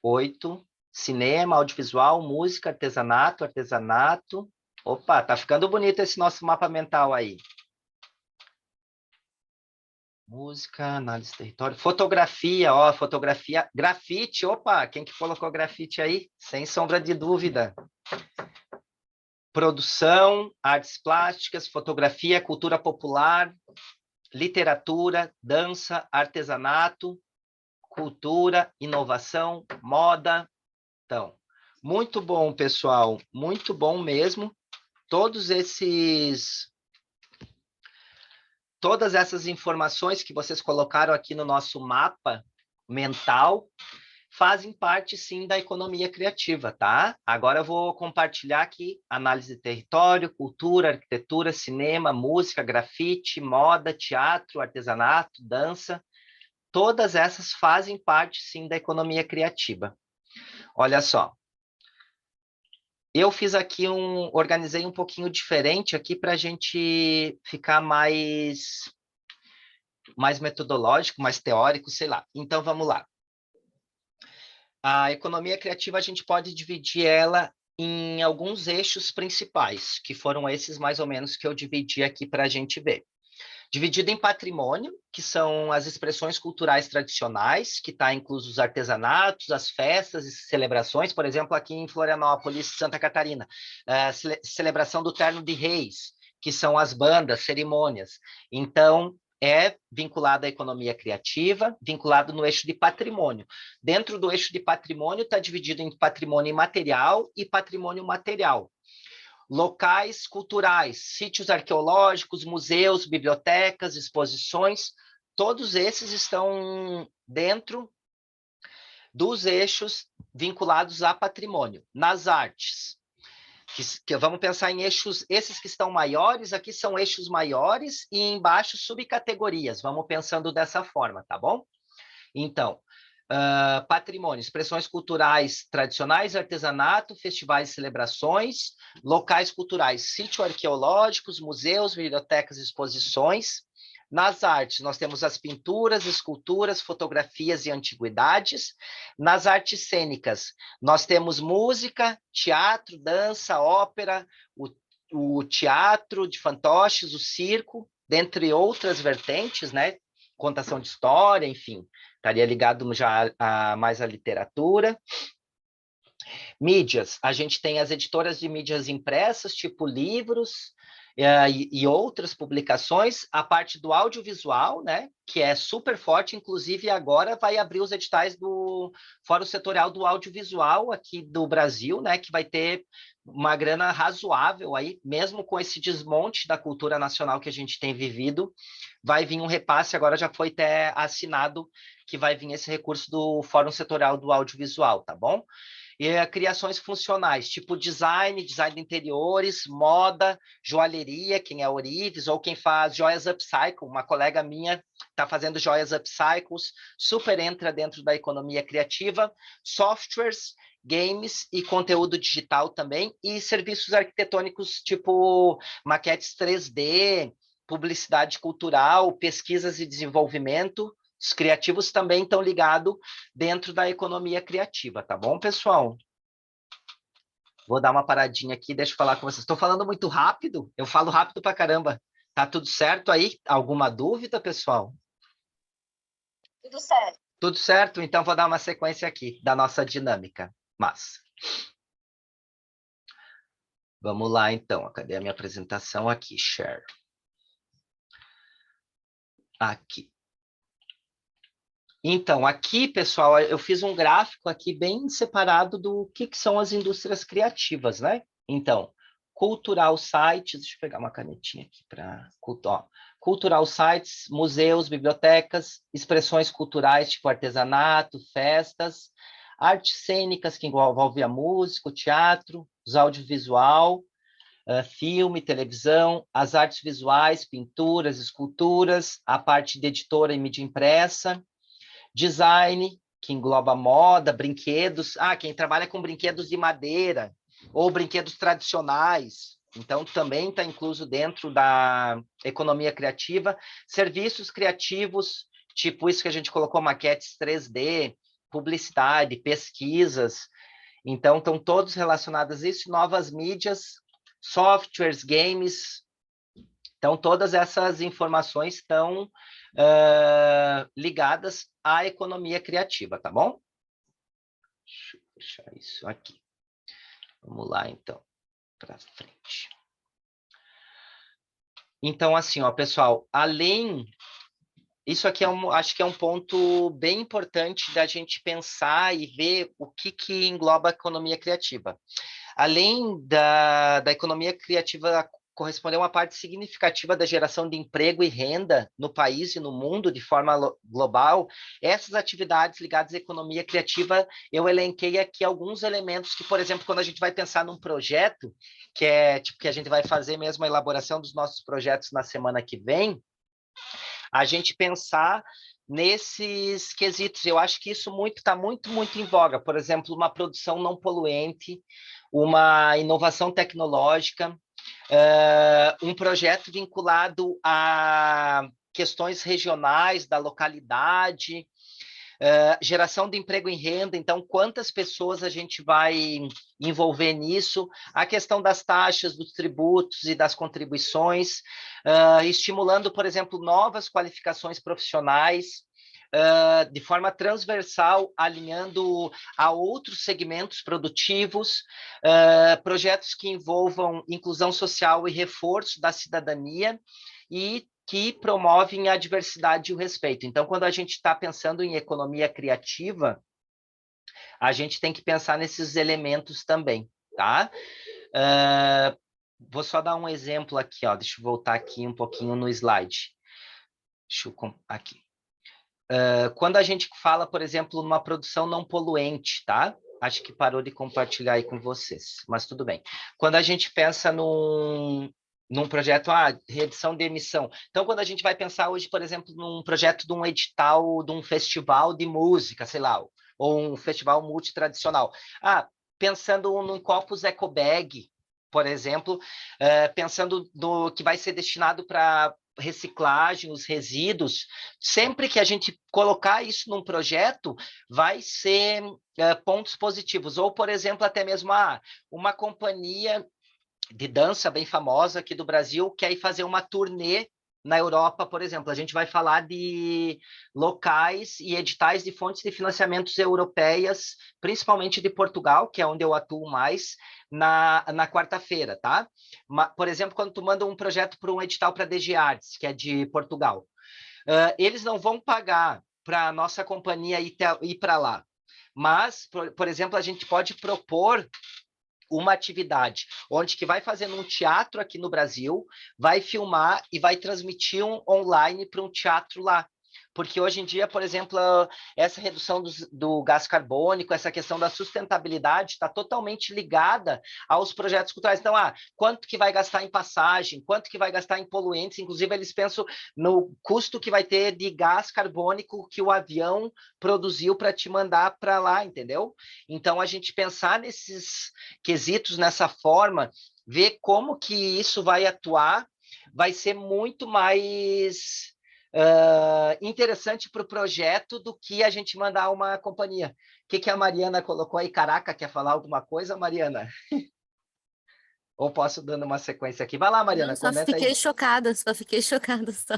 8. Cinema, audiovisual, música, artesanato. Opa, tá ficando bonito esse nosso mapa mental aí. Música, análise de território, fotografia, ó, fotografia, grafite, opa, quem que colocou grafite aí? Sem sombra de dúvida. Produção, artes plásticas, fotografia, cultura popular, literatura, dança, artesanato, cultura, inovação, moda. Então, muito bom, pessoal, muito bom mesmo. Todas essas informações que vocês colocaram aqui no nosso mapa mental fazem parte, sim, da economia criativa, tá? Agora eu vou compartilhar aqui análise de território, cultura, arquitetura, cinema, música, grafite, moda, teatro, artesanato, dança. Todas essas fazem parte, sim, da economia criativa. Olha só. Eu fiz aqui organizei um pouquinho diferente aqui para a gente ficar mais metodológico, mais teórico, sei lá. Então, vamos lá. A economia criativa, a gente pode dividir ela em alguns eixos principais, que foram esses mais ou menos que eu dividi aqui para a gente ver. Dividido em patrimônio, que são as expressões culturais tradicionais, que está incluso os artesanatos, as festas e celebrações, por exemplo, aqui em Florianópolis, Santa Catarina, celebração do Terno de Reis, que são as bandas, cerimônias. Então, é vinculado à economia criativa, vinculado no eixo de patrimônio. Dentro do eixo de patrimônio, está dividido em patrimônio imaterial e patrimônio material. Locais culturais, sítios arqueológicos, museus, bibliotecas, exposições, todos esses estão dentro dos eixos vinculados a patrimônio. Nas artes, que vamos pensar em eixos, esses que estão maiores, aqui são eixos maiores e embaixo subcategorias, vamos pensando dessa forma, tá bom? Então, patrimônio, expressões culturais tradicionais, artesanato, festivais e celebrações, locais culturais, sítios arqueológicos, museus, bibliotecas e exposições. Nas artes, nós temos as pinturas, esculturas, fotografias e antiguidades. Nas artes cênicas, nós temos música, teatro, dança, ópera, o teatro de fantoches, o circo, dentre outras vertentes, né? Contação de história, enfim, estaria ligado já mais à literatura. Mídias, a gente tem as editoras de mídias impressas, tipo livros, e outras publicações, a parte do audiovisual, né, que é super forte, inclusive agora vai abrir os editais do Fórum Setorial do Audiovisual aqui do Brasil, né, que vai ter uma grana razoável aí, mesmo com esse desmonte da cultura nacional que a gente tem vivido, vai vir um repasse, agora já foi até assinado que vai vir esse recurso do Fórum Setorial do Audiovisual, tá bom? E criações funcionais, tipo design de interiores, moda, joalheria, quem é Orives, ou quem faz joias upcycle, uma colega minha está fazendo joias upcycles, super entra dentro da economia criativa, softwares, games e conteúdo digital também, e serviços arquitetônicos tipo maquetes 3D, publicidade cultural, pesquisas e desenvolvimento. Os criativos também estão ligados dentro da economia criativa, tá bom, pessoal? Vou dar uma paradinha aqui, deixa eu falar com vocês. Estou falando muito rápido? Eu falo rápido pra caramba. Tá tudo certo aí? Alguma dúvida, pessoal? Tudo certo. Tudo certo? Então, vou dar uma sequência aqui da nossa dinâmica. Massa. Vamos lá, então. Cadê a minha apresentação? Aqui, share. Aqui. Então, aqui, pessoal, eu fiz um gráfico aqui bem separado do que são as indústrias criativas, né? Então, cultural sites, deixa eu pegar uma canetinha aqui para... Cultural sites, museus, bibliotecas, expressões culturais, tipo artesanato, festas, artes cênicas, que envolve a música, o teatro, os audiovisual, filme, televisão, as artes visuais, pinturas, esculturas, a parte de editora e mídia impressa, design, que engloba moda, brinquedos. Quem trabalha com brinquedos de madeira ou brinquedos tradicionais, então também está incluso dentro da economia criativa. Serviços criativos, tipo isso que a gente colocou, maquetes 3D, publicidade, pesquisas. Então, estão todos relacionados a isso. Novas mídias, softwares, games. Então, todas essas informações estão ligadas à economia criativa, tá bom? Deixa eu fechar isso aqui. Vamos lá, então, para frente. Então, assim, ó, pessoal, além... Isso aqui acho que é um ponto bem importante da gente pensar e ver o que engloba a economia criativa. Além da economia criativa corresponder a uma parte significativa da geração de emprego e renda no país e no mundo de forma global, essas atividades ligadas à economia criativa, eu elenquei aqui alguns elementos que, por exemplo, quando a gente vai pensar num projeto, que é tipo que a gente vai fazer mesmo a elaboração dos nossos projetos na semana que vem, a gente pensar nesses quesitos. Eu acho que isso está muito em voga. Por exemplo, uma produção não poluente, uma inovação tecnológica, um projeto vinculado a questões regionais da localidade, geração de emprego e renda. Então, quantas pessoas a gente vai envolver nisso? A questão das taxas, dos tributos e das contribuições, estimulando, por exemplo, novas qualificações profissionais, de forma transversal, alinhando a outros segmentos produtivos, projetos que envolvam inclusão social e reforço da cidadania e que promovem a diversidade e o respeito. Então, quando a gente está pensando em economia criativa, a gente tem que pensar nesses elementos também, tá? Vou só dar um exemplo aqui, ó. Deixa eu voltar aqui um pouquinho no slide. Aqui. Quando a gente fala, por exemplo, numa produção não poluente, tá? Acho que parou de compartilhar aí com vocês, mas tudo bem. Quando a gente pensa num projeto, redução de emissão. Então, quando a gente vai pensar hoje, por exemplo, num projeto de um edital, de um festival de música, sei lá, ou um festival multitradicional. Pensando num copos ecobag, por exemplo, pensando no que vai ser destinado para reciclagem, os resíduos, sempre que a gente colocar isso num projeto, vai ser pontos positivos. Ou, por exemplo, até mesmo uma companhia de dança bem famosa aqui do Brasil quer ir fazer uma turnê na Europa, por exemplo. A gente vai falar de locais e editais de fontes de financiamentos europeias, principalmente de Portugal, que é onde eu atuo mais, na quarta-feira, tá? Por exemplo, quando tu manda um projeto para um edital para a DG Artes, que é de Portugal, eles não vão pagar para a nossa companhia ir para lá. Mas, por exemplo, a gente pode propor uma atividade onde que vai fazer num teatro aqui no Brasil, vai filmar e vai transmitir online para um teatro lá. Porque hoje em dia, por exemplo, essa redução do gás carbônico, essa questão da sustentabilidade está totalmente ligada aos projetos culturais. Então, quanto que vai gastar em passagem, quanto que vai gastar em poluentes, inclusive eles pensam no custo que vai ter de gás carbônico que o avião produziu para te mandar para lá, entendeu? Então, a gente pensar nesses quesitos, nessa forma, ver como que isso vai atuar, vai ser muito mais interessante para o projeto do que a gente mandar uma companhia. O que a Mariana colocou aí? Caraca, quer falar alguma coisa, Mariana? Ou posso dando uma sequência aqui? Vai lá, Mariana, Não, só comenta fiquei aí. chocada, só.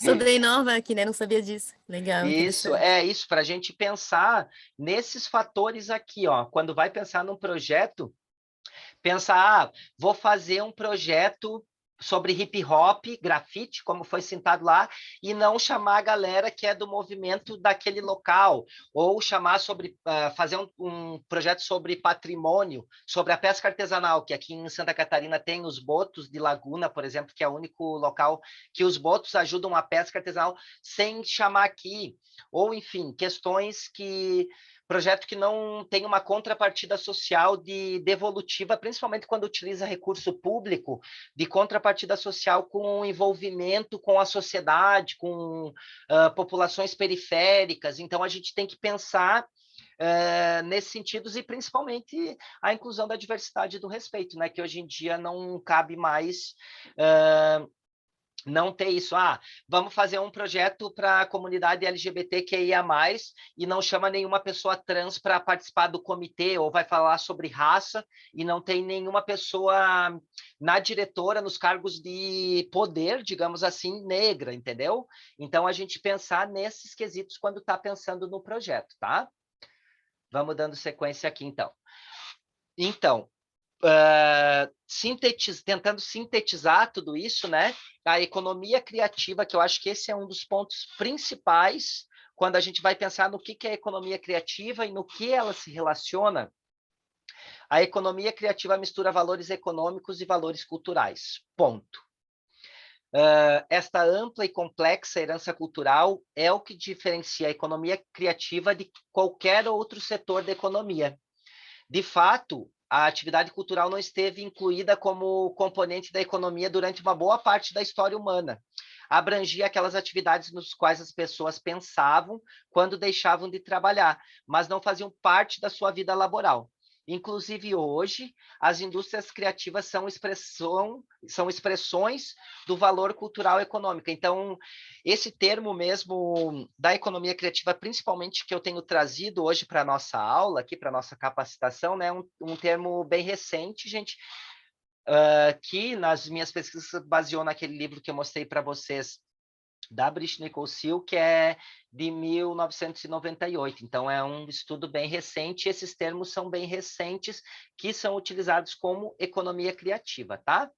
Sou bem nova aqui, né? Não sabia disso. Legal, Isso, isso, para a gente pensar nesses fatores aqui, ó. Quando vai pensar num projeto, pensar, vou fazer um projeto sobre hip hop, grafite, como foi citado lá, e não chamar a galera que é do movimento daquele local, ou chamar sobre, fazer um projeto sobre patrimônio, sobre a pesca artesanal, que aqui em Santa Catarina tem os botos de Laguna, por exemplo, que é o único local que os botos ajudam a pesca artesanal, sem chamar aqui, ou enfim, questões que projeto que não tem uma contrapartida social de devolutiva, principalmente quando utiliza recurso público, de contrapartida social com envolvimento com a sociedade, com populações periféricas. Então, a gente tem que pensar nesses sentidos e principalmente a inclusão da diversidade e do respeito, né? Que hoje em dia não cabe mais não ter isso, vamos fazer um projeto para a comunidade LGBTQIA+, e não chama nenhuma pessoa trans para participar do comitê, ou vai falar sobre raça, e não tem nenhuma pessoa na diretora, nos cargos de poder, digamos assim, negra, entendeu? Então, a gente pensar nesses quesitos quando está pensando no projeto, tá? Vamos dando sequência aqui, então. Então, tentando sintetizar tudo isso, né? A economia criativa, que eu acho que esse é um dos pontos principais quando a gente vai pensar no que é economia criativa e no que ela se relaciona. A economia criativa mistura valores econômicos e valores culturais. Ponto. Esta ampla e complexa herança cultural é o que diferencia a economia criativa de qualquer outro setor da economia. De fato, a atividade cultural não esteve incluída como componente da economia durante uma boa parte da história humana. Abrangia aquelas atividades nos quais as pessoas pensavam quando deixavam de trabalhar, mas não faziam parte da sua vida laboral. Inclusive, hoje, as indústrias criativas são expressões do valor cultural e econômico. Então, esse termo mesmo da economia criativa, principalmente que eu tenho trazido hoje para a nossa aula, aqui para a nossa capacitação, né, um termo bem recente, gente, que nas minhas pesquisas baseou naquele livro que eu mostrei para vocês, da Brigitte Nicosia, que é de 1998. Então, é um estudo bem recente, esses termos são bem recentes, que são utilizados como economia criativa, tá?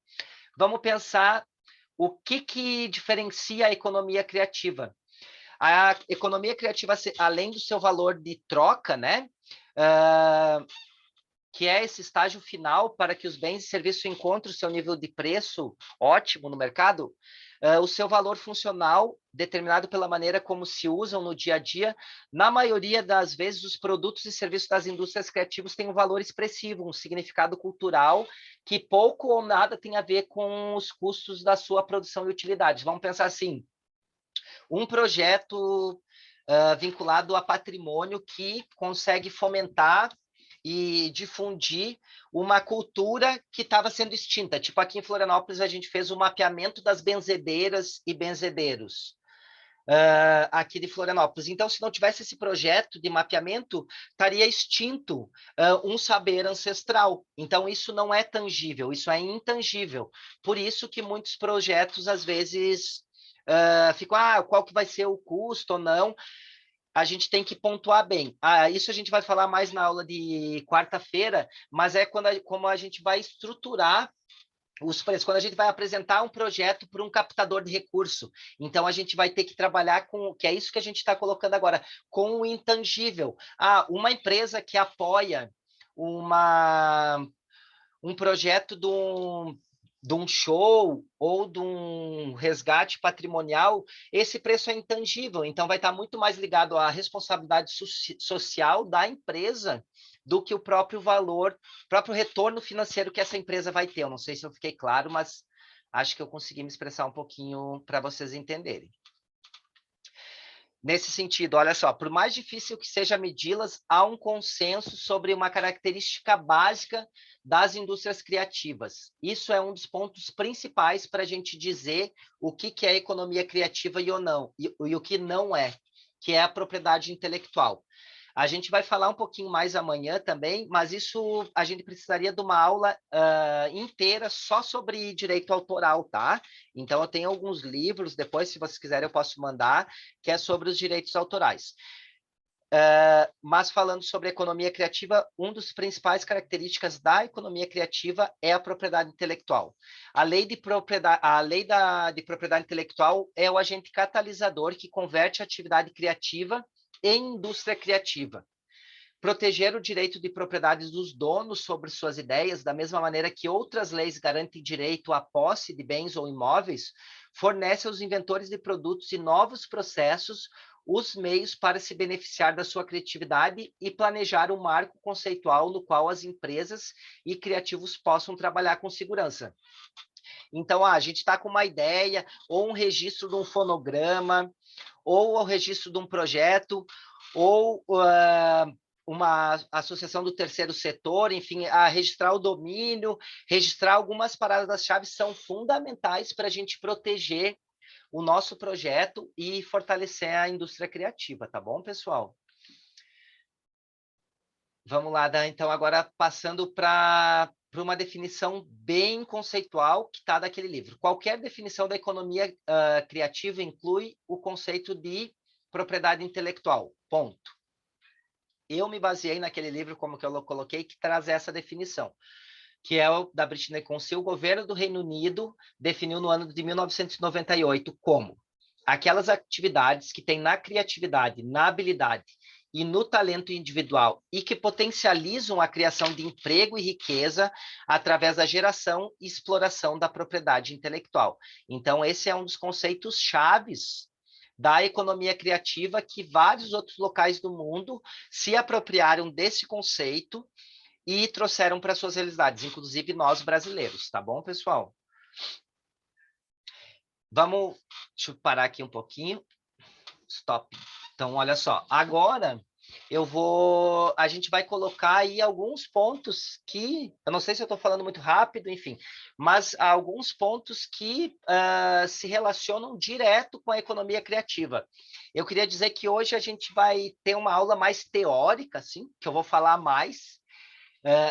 Vamos pensar o que diferencia a economia criativa. A economia criativa, além do seu valor de troca, né? Que é esse estágio final para que os bens e serviços encontrem o seu nível de preço ótimo no mercado, o seu valor funcional, determinado pela maneira como se usam no dia a dia, na maioria das vezes, os produtos e serviços das indústrias criativas têm um valor expressivo, um significado cultural que pouco ou nada tem a ver com os custos da sua produção e utilidade. Vamos pensar assim, um projeto vinculado a patrimônio que consegue fomentar e difundir uma cultura que estava sendo extinta. Tipo, aqui em Florianópolis, a gente fez o mapeamento das benzedeiras e benzedeiros. Aqui de Florianópolis. Então, se não tivesse esse projeto de mapeamento, estaria extinto um saber ancestral. Então, isso não é tangível, isso é intangível. Por isso que muitos projetos, às vezes, ficam, qual que vai ser o custo ou não? A gente tem que pontuar bem. Isso a gente vai falar mais na aula de quarta-feira, mas é como a gente vai estruturar os preços, quando a gente vai apresentar um projeto para um captador de recurso. Então, a gente vai ter que trabalhar com, que é isso que a gente está colocando agora, com o intangível. Uma empresa que apoia um projeto de um show ou de um resgate patrimonial, esse preço é intangível, então vai estar muito mais ligado à responsabilidade social da empresa do que o próprio valor, próprio retorno financeiro que essa empresa vai ter. Eu não sei se eu fiquei claro, mas acho que eu consegui me expressar um pouquinho para vocês entenderem. Nesse sentido, olha só, por mais difícil que seja medi-las, há um consenso sobre uma característica básica das indústrias criativas. Isso é um dos pontos principais para a gente dizer o que é economia criativa e o que não é, que é a propriedade intelectual. A gente vai falar um pouquinho mais amanhã também, mas isso a gente precisaria de uma aula inteira só sobre direito autoral, tá? Então, eu tenho alguns livros, depois, se vocês quiserem, eu posso mandar, que é sobre os direitos autorais. Mas falando sobre economia criativa, uma das principais características da economia criativa é a propriedade intelectual. A lei de propriedade intelectual é o agente catalisador que converte a atividade criativa em indústria criativa. Proteger o direito de propriedade dos donos sobre suas ideias, da mesma maneira que outras leis garantem direito à posse de bens ou imóveis, fornece aos inventores de produtos e novos processos os meios para se beneficiar da sua criatividade e planejar um marco conceitual no qual as empresas e criativos possam trabalhar com segurança. Então, a gente está com uma ideia, ou um registro de um fonograma, ou o registro de um projeto, ou uma associação do terceiro setor, enfim, a registrar o domínio, registrar algumas palavras-chave são fundamentais para a gente proteger o nosso projeto e fortalecer a indústria criativa, tá bom, pessoal? Vamos lá, então, agora passando para uma definição bem conceitual que está daquele livro. Qualquer definição da economia criativa inclui o conceito de propriedade intelectual, ponto. Eu me baseei naquele livro, como que eu coloquei, que traz essa definição, que é o da Brittney Council. O governo do Reino Unido definiu no ano de 1998 como aquelas atividades que têm na criatividade, na habilidade e no talento individual e que potencializam a criação de emprego e riqueza através da geração e exploração da propriedade intelectual. Então, esse é um dos conceitos chaves da economia criativa que vários outros locais do mundo se apropriaram desse conceito e trouxeram para suas realidades, inclusive nós brasileiros, tá bom, pessoal? Deixa eu parar aqui um pouquinho. Stop. Então, olha só, agora a gente vai colocar aí alguns pontos que, eu não sei se eu estou falando muito rápido, enfim, mas alguns pontos que se relacionam direto com a economia criativa. Eu queria dizer que hoje a gente vai ter uma aula mais teórica, assim, que eu vou falar mais,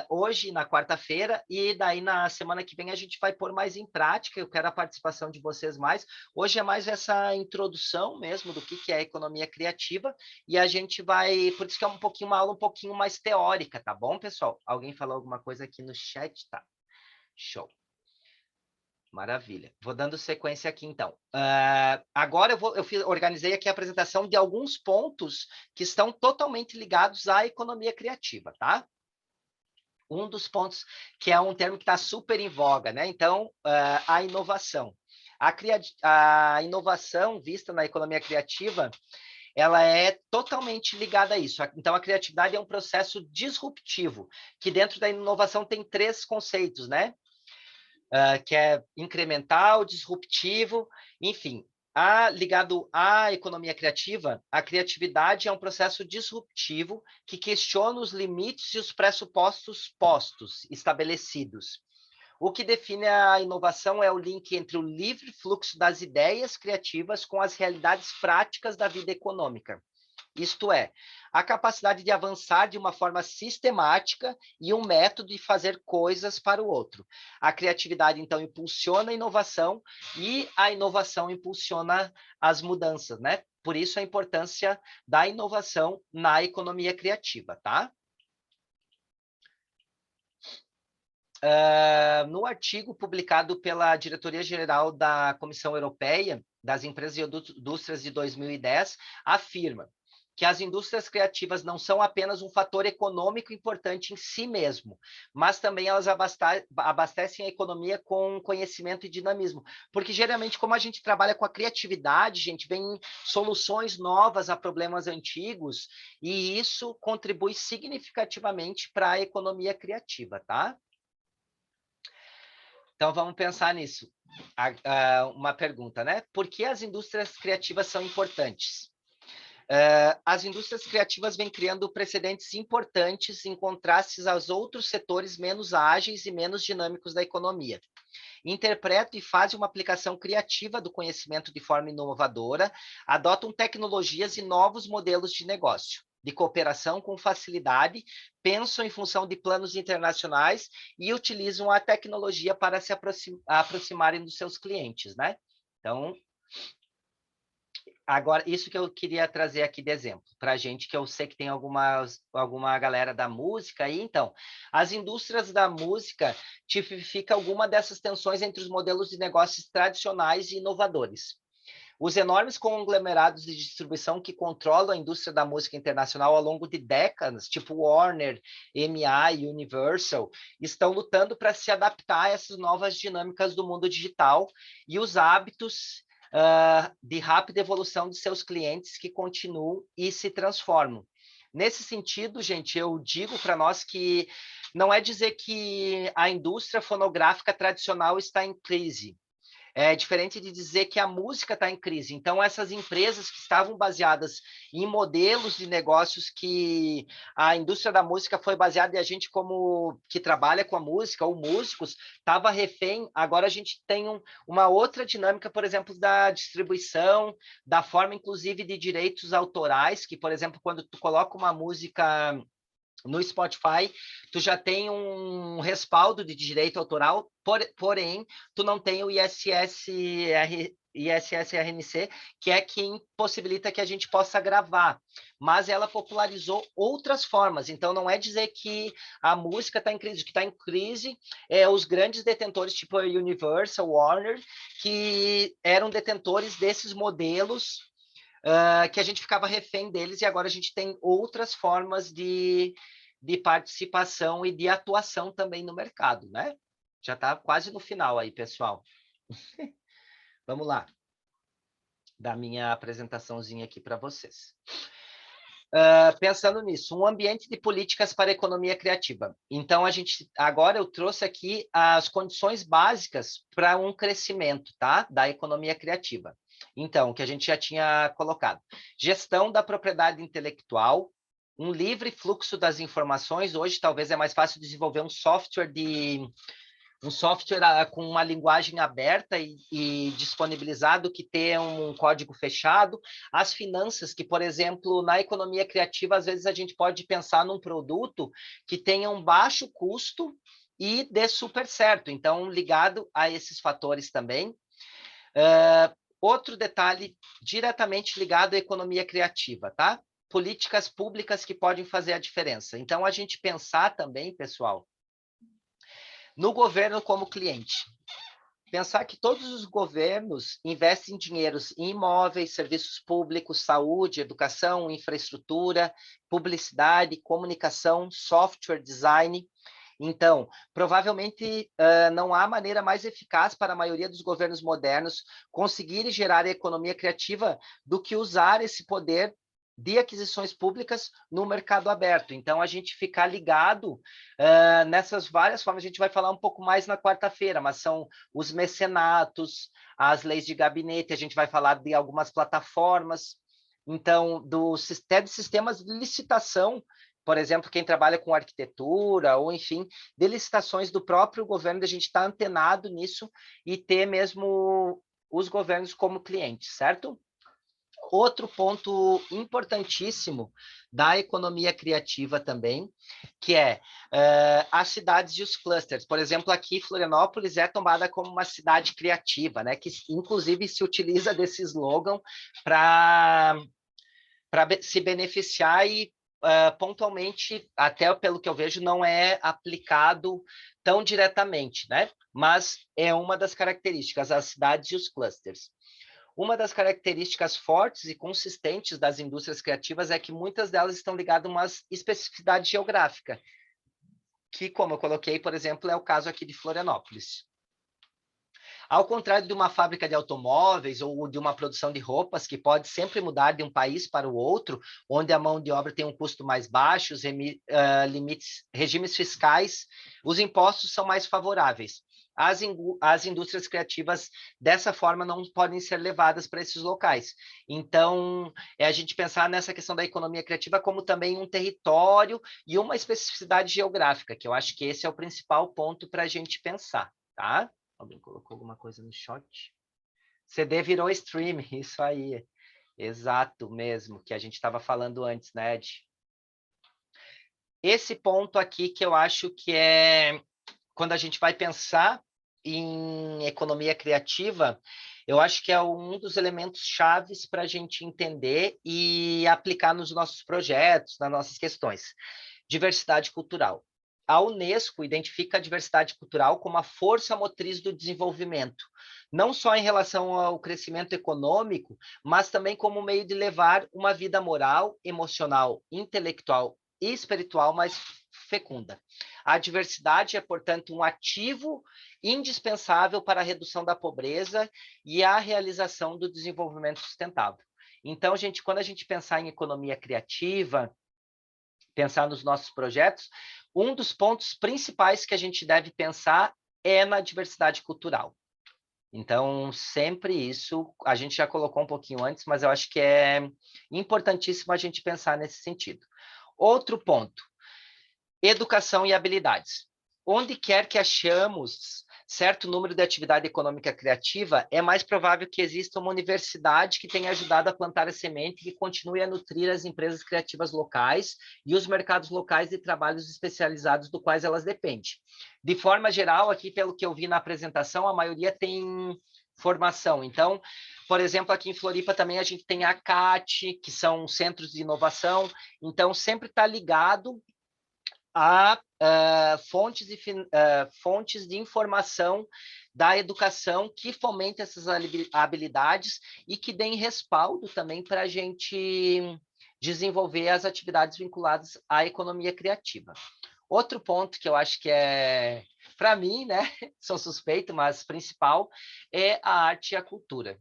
hoje, na quarta-feira, e daí na semana que vem a gente vai pôr mais em prática. Eu quero a participação de vocês mais. Hoje é mais essa introdução mesmo do que é a economia criativa, e a gente vai, por isso que é uma aula um pouquinho mais teórica, tá bom, pessoal? Alguém falou alguma coisa aqui no chat? Tá. Show. Maravilha. Vou dando sequência aqui, então. Agora organizei aqui a apresentação de alguns pontos que estão totalmente ligados à economia criativa, tá? Um dos pontos, que é um termo que está super em voga, né? Então, a inovação. A inovação vista na economia criativa, ela é totalmente ligada a isso. Então, a criatividade é um processo disruptivo, que dentro da inovação tem 3 conceitos, né? Que é incremental, disruptivo, enfim. Ligado à economia criativa, a criatividade é um processo disruptivo que questiona os limites e os pressupostos estabelecidos. O que define a inovação é o link entre o livre fluxo das ideias criativas com as realidades práticas da vida econômica. Isto é, a capacidade de avançar de uma forma sistemática e um método de fazer coisas para o outro. A criatividade, então, impulsiona a inovação e a inovação impulsiona as mudanças, né? Por isso a importância da inovação na economia criativa, tá? No artigo publicado pela Diretoria-Geral da Comissão Europeia das Empresas e Indústrias de 2010, afirma que as indústrias criativas não são apenas um fator econômico importante em si mesmo, mas também elas abastecem a economia com conhecimento e dinamismo. Porque, geralmente, como a gente trabalha com a criatividade, gente, vem soluções novas a problemas antigos, e isso contribui significativamente para a economia criativa, tá? Então, vamos pensar nisso. Uma pergunta, né? Por que as indústrias criativas são importantes? As indústrias criativas vêm criando precedentes importantes em contrastes aos outros setores menos ágeis e menos dinâmicos da economia. Interpretam e fazem uma aplicação criativa do conhecimento de forma inovadora, adotam tecnologias e novos modelos de negócio, de cooperação com facilidade, pensam em função de planos internacionais e utilizam a tecnologia para se aproximarem dos seus clientes, né? Então, agora, isso que eu queria trazer aqui de exemplo para a gente, que eu sei que tem alguma galera da música aí. Então, as indústrias da música tipificam alguma dessas tensões entre os modelos de negócios tradicionais e inovadores. Os enormes conglomerados de distribuição que controlam a indústria da música internacional ao longo de décadas, tipo Warner, EMI e Universal, estão lutando para se adaptar a essas novas dinâmicas do mundo digital e os hábitos de rápida evolução de seus clientes que continuam e se transformam. Nesse sentido, gente, eu digo para nós que não é dizer que a indústria fonográfica tradicional está em crise. É diferente de dizer que a música está em crise. Então, essas empresas que estavam baseadas em modelos de negócios que a indústria da música foi baseada, e a gente, como que trabalha com a música, ou músicos, estava refém. Agora a gente tem uma outra dinâmica, por exemplo, da distribuição, da forma, inclusive, de direitos autorais, que, por exemplo, quando tu coloca uma música no Spotify, tu já tem um respaldo de direito autoral, porém, tu não tem o ISSRNC, que é quem possibilita que a gente possa gravar. Mas ela popularizou outras formas. Então, não é dizer que a música está em crise. O que está em crise é os grandes detentores, tipo a Universal, Warner, que eram detentores desses modelos que a gente ficava refém deles, e agora a gente tem outras formas de participação e de atuação também no mercado, né? Já está quase no final aí, pessoal. Vamos lá. Da minha apresentaçãozinha aqui para vocês. Pensando nisso, um ambiente de políticas para a economia criativa. Então, agora eu trouxe aqui as condições básicas para um crescimento, tá? Da economia criativa. Então, o que a gente já tinha colocado. Gestão da propriedade intelectual, um livre fluxo das informações. Hoje, talvez, é mais fácil desenvolver um software com uma linguagem aberta e disponibilizado que ter um código fechado. As finanças, que, por exemplo, na economia criativa, às vezes a gente pode pensar num produto que tenha um baixo custo e dê super certo. Então, ligado a esses fatores também. Outro detalhe diretamente ligado à economia criativa, tá? Políticas públicas que podem fazer a diferença. Então, a gente pensar também, pessoal, no governo como cliente. Pensar que todos os governos investem dinheiros em imóveis, serviços públicos, saúde, educação, infraestrutura, publicidade, comunicação, software, design. Então, provavelmente não há maneira mais eficaz para a maioria dos governos modernos conseguirem gerar a economia criativa do que usar esse poder de aquisições públicas no mercado aberto. Então, a gente ficar ligado nessas várias formas. A gente vai falar um pouco mais na quarta-feira, mas são os mecenatos, as leis de gabinete, a gente vai falar de algumas plataformas, então, até de sistemas de licitação, por exemplo, quem trabalha com arquitetura, ou enfim, de licitações do próprio governo, a gente está antenado nisso e ter mesmo os governos como clientes, certo? Outro ponto importantíssimo da economia criativa também, que é as cidades e os clusters. Por exemplo, aqui Florianópolis é tomada como uma cidade criativa, né? Que inclusive se utiliza desse slogan para se beneficiar e pontualmente, até pelo que eu vejo, não é aplicado tão diretamente, né? Mas é uma das características, as cidades e os clusters. Uma das características fortes e consistentes das indústrias criativas é que muitas delas estão ligadas a uma especificidade geográfica, que, como eu coloquei, por exemplo, é o caso aqui de Florianópolis. Ao contrário de uma fábrica de automóveis ou de uma produção de roupas, que pode sempre mudar de um país para o outro, onde a mão de obra tem um custo mais baixo, os regimes fiscais, os impostos são mais favoráveis. As indústrias criativas, dessa forma, não podem ser levadas para esses locais. Então, é a gente pensar nessa questão da economia criativa como também um território e uma especificidade geográfica, que eu acho que esse é o principal ponto para a gente pensar, tá? Alguém colocou alguma coisa no chat? CD virou stream, isso aí. Exato mesmo, que a gente estava falando antes, né, Ed? Esse ponto aqui que eu acho que é... Quando a gente vai pensar em economia criativa, eu acho que é um dos elementos chaves para a gente entender e aplicar nos nossos projetos, nas nossas questões. Diversidade cultural. A Unesco identifica a diversidade cultural como a força motriz do desenvolvimento, não só em relação ao crescimento econômico, mas também como meio de levar uma vida moral, emocional, intelectual e espiritual mais fecunda. A diversidade é, portanto, um ativo indispensável para a redução da pobreza e a realização do desenvolvimento sustentável. Então, quando a gente pensar em economia criativa, pensar nos nossos projetos, um dos pontos principais que a gente deve pensar é na diversidade cultural. Então, sempre isso, a gente já colocou um pouquinho antes, mas eu acho que é importantíssimo a gente pensar nesse sentido. Outro ponto, educação e habilidades. Onde quer que achamos certo número de atividade econômica criativa, é mais provável que exista uma universidade que tenha ajudado a plantar a semente e que continue a nutrir as empresas criativas locais e os mercados locais de trabalhos especializados do quais elas dependem. De forma geral, aqui, pelo que eu vi na apresentação, a maioria tem formação. Então, por exemplo, aqui em Floripa também a gente tem a CAT, que são centros de inovação. Então, sempre está ligado a fontes de informação da educação que fomentem essas habilidades e que deem respaldo também para a gente desenvolver as atividades vinculadas à economia criativa. Outro ponto que eu acho que é, para mim, né, sou suspeito, mas principal, é a arte e a cultura.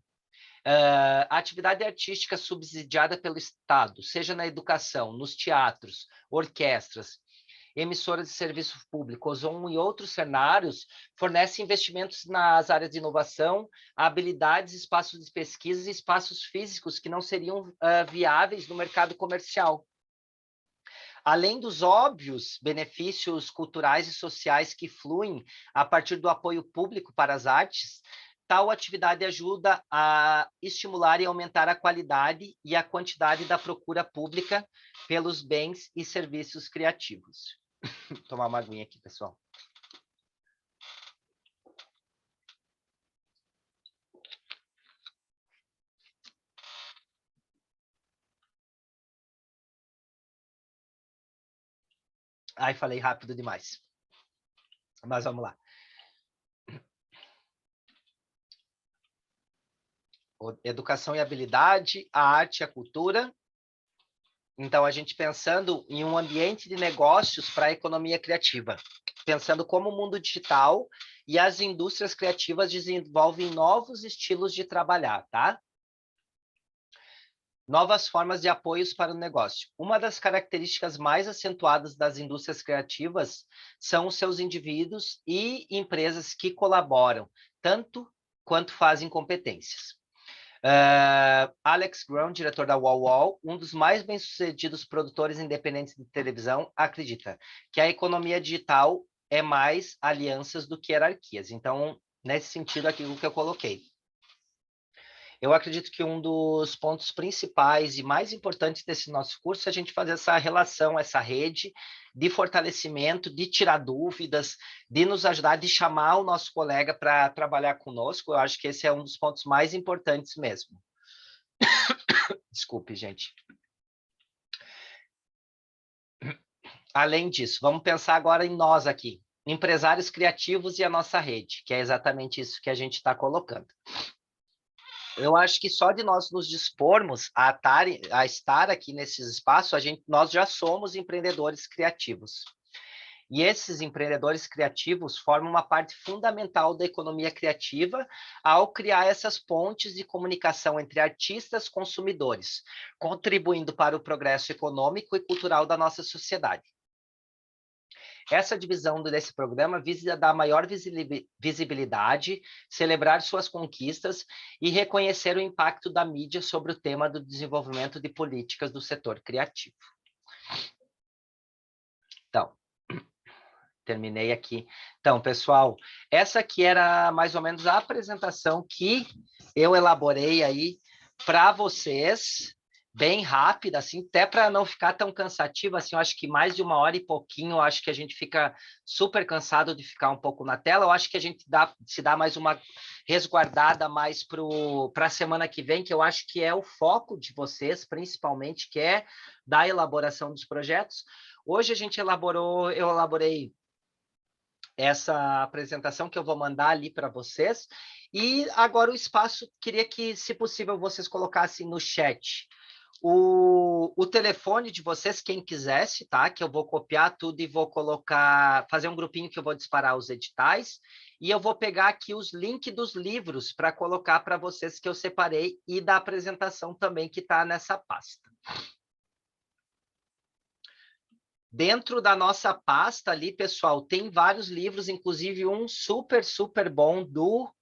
A atividade artística subsidiada pelo Estado, seja na educação, nos teatros, orquestras, emissoras de serviço público, Ozon e outros cenários, fornecem investimentos nas áreas de inovação, habilidades, espaços de pesquisa e espaços físicos que não seriam viáveis no mercado comercial. Além dos óbvios benefícios culturais e sociais que fluem a partir do apoio público para as artes, tal atividade ajuda a estimular e aumentar a qualidade e a quantidade da procura pública pelos bens e serviços criativos. Vou tomar uma aguinha aqui, pessoal. Ai, falei rápido demais. Mas vamos lá. Educação e habilidade, a arte e a cultura. Então, a gente pensando em um ambiente de negócios para a economia criativa, pensando como o mundo digital e as indústrias criativas desenvolvem novos estilos de trabalhar, tá? Novas formas de apoios para o negócio. Uma das características mais acentuadas das indústrias criativas são os seus indivíduos e empresas que colaboram, tanto quanto fazem competências. Alex Brown, diretor da Wall, um dos mais bem-sucedidos produtores independentes de televisão, acredita que a economia digital é mais alianças do que hierarquias. Então, nesse sentido, aquilo que eu coloquei. Eu acredito que um dos pontos principais e mais importantes desse nosso curso é a gente fazer essa relação, essa rede de fortalecimento, de tirar dúvidas, de nos ajudar, de chamar o nosso colega para trabalhar conosco. Eu acho que esse é um dos pontos mais importantes mesmo. Desculpe, gente. Além disso, vamos pensar agora em nós aqui, empresários criativos e a nossa rede, que é exatamente isso que a gente está colocando. Eu acho que só de nós nos dispormos a estar aqui nesses espaços, nós já somos empreendedores criativos. E esses empreendedores criativos formam uma parte fundamental da economia criativa ao criar essas pontes de comunicação entre artistas e consumidores, contribuindo para o progresso econômico e cultural da nossa sociedade. Essa divisão desse programa visa dar maior visibilidade, celebrar suas conquistas e reconhecer o impacto da mídia sobre o tema do desenvolvimento de políticas do setor criativo. Então, terminei aqui. Então, pessoal, essa aqui era mais ou menos a apresentação que eu elaborei aí para vocês, bem rápida, assim, até para não ficar tão cansativo, assim, eu acho que mais de 1 hora e pouquinho, eu acho que a gente fica super cansado de ficar um pouco na tela, eu acho que a gente se dá mais uma resguardada mais para a semana que vem, que eu acho que é o foco de vocês, principalmente, que é da elaboração dos projetos. Hoje eu elaborei essa apresentação que eu vou mandar ali para vocês, e agora o espaço, queria que, se possível, vocês colocassem no chat o telefone de vocês, quem quisesse, tá? Que eu vou copiar tudo e vou colocar, fazer um grupinho que eu vou disparar os editais, e eu vou pegar aqui os links dos livros para colocar para vocês que eu separei, e da apresentação também que está nessa pasta. Dentro da nossa pasta ali, pessoal, tem vários livros, inclusive um super, super bom do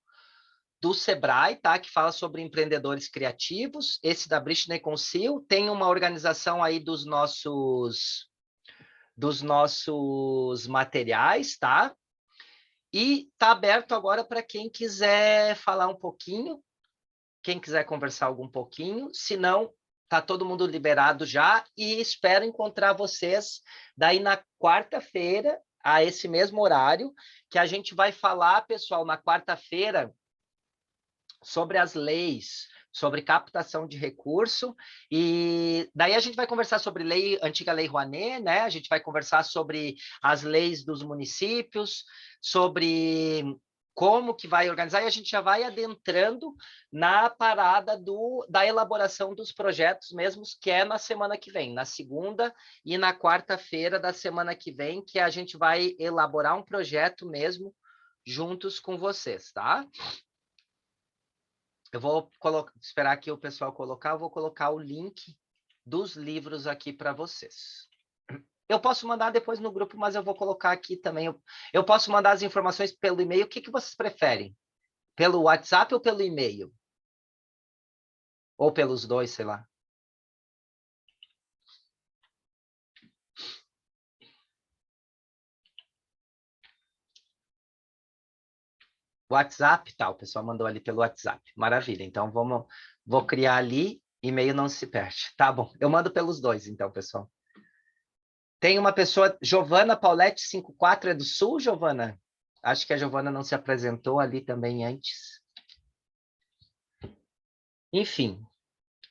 Sebrae, tá? Que fala sobre empreendedores criativos. Esse da Britney Conceal. Tem uma organização aí dos nossos materiais, tá? E tá aberto agora para quem quiser falar um pouquinho, quem quiser conversar algum pouquinho, se não, tá todo mundo liberado já, e espero encontrar vocês daí na quarta-feira, a esse mesmo horário, que a gente vai falar, pessoal, na quarta-feira, sobre as leis, sobre captação de recurso, e daí a gente vai conversar sobre antiga lei Rouanet, né? A gente vai conversar sobre as leis dos municípios, sobre como que vai organizar, e a gente já vai adentrando na parada da elaboração dos projetos mesmos, que é na semana que vem, na segunda e na quarta-feira da semana que vem, que a gente vai elaborar um projeto mesmo juntos com vocês, tá? Eu vou esperar aqui o pessoal colocar, eu vou colocar o link dos livros aqui para vocês. Eu posso mandar depois no grupo, mas eu vou colocar aqui também. Eu posso mandar as informações pelo e-mail. O que vocês preferem? Pelo WhatsApp ou pelo e-mail? Ou pelos dois, sei lá. WhatsApp, tá, o pessoal mandou ali pelo WhatsApp. Maravilha, então vou criar ali, e-mail não se perde. Tá bom, eu mando pelos dois, então, pessoal. Tem uma pessoa, Giovana Paulette 54, é do Sul, Giovana? Acho que a Giovana não se apresentou ali também antes. Enfim,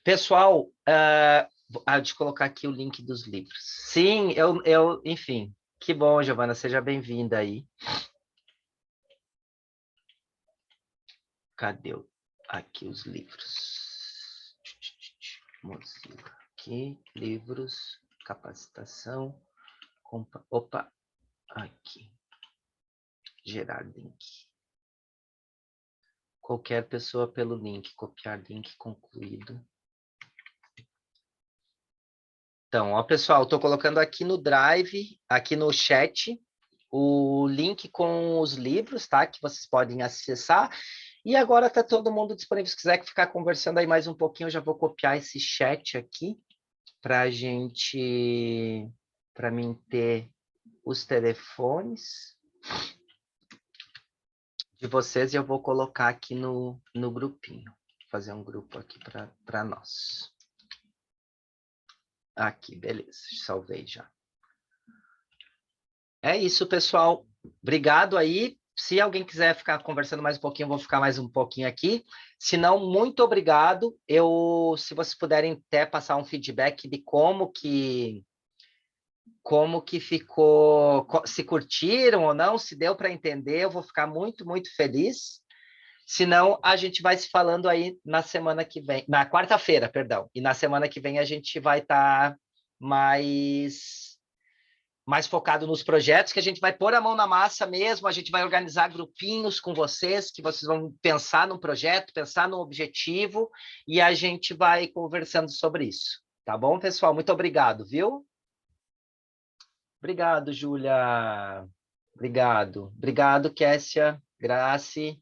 pessoal, deixa eu colocar aqui o link dos livros. Sim, enfim, que bom, Giovana, seja bem-vinda aí. Cadê aqui os livros? Mozilla, aqui, livros, capacitação, opa, aqui, gerar link. Qualquer pessoa pelo link, copiar link concluído. Então, ó, pessoal, estou colocando aqui no Drive, aqui no chat, o link com os livros, tá? Que vocês podem acessar. E agora está todo mundo disponível. Se quiser ficar conversando aí mais um pouquinho, eu já vou copiar esse chat aqui para mim ter os telefones de vocês e eu vou colocar aqui no grupinho. Vou fazer um grupo aqui para nós. Aqui, beleza. Salvei já. É isso, pessoal. Obrigado aí. Se alguém quiser ficar conversando mais um pouquinho, eu vou ficar mais um pouquinho aqui. Se não, muito obrigado. Se vocês puderem até passar um feedback de como que ficou, se curtiram ou não, se deu para entender, eu vou ficar muito, muito feliz. Se não, a gente vai se falando aí na semana que vem, na quarta-feira, perdão. E na semana que vem a gente vai estar mais focado nos projetos, que a gente vai pôr a mão na massa mesmo, a gente vai organizar grupinhos com vocês, que vocês vão pensar no projeto, pensar no objetivo, e a gente vai conversando sobre isso. Tá bom, pessoal? Muito obrigado, viu? Obrigado, Júlia. Obrigado. Obrigado, Kessia, Grace.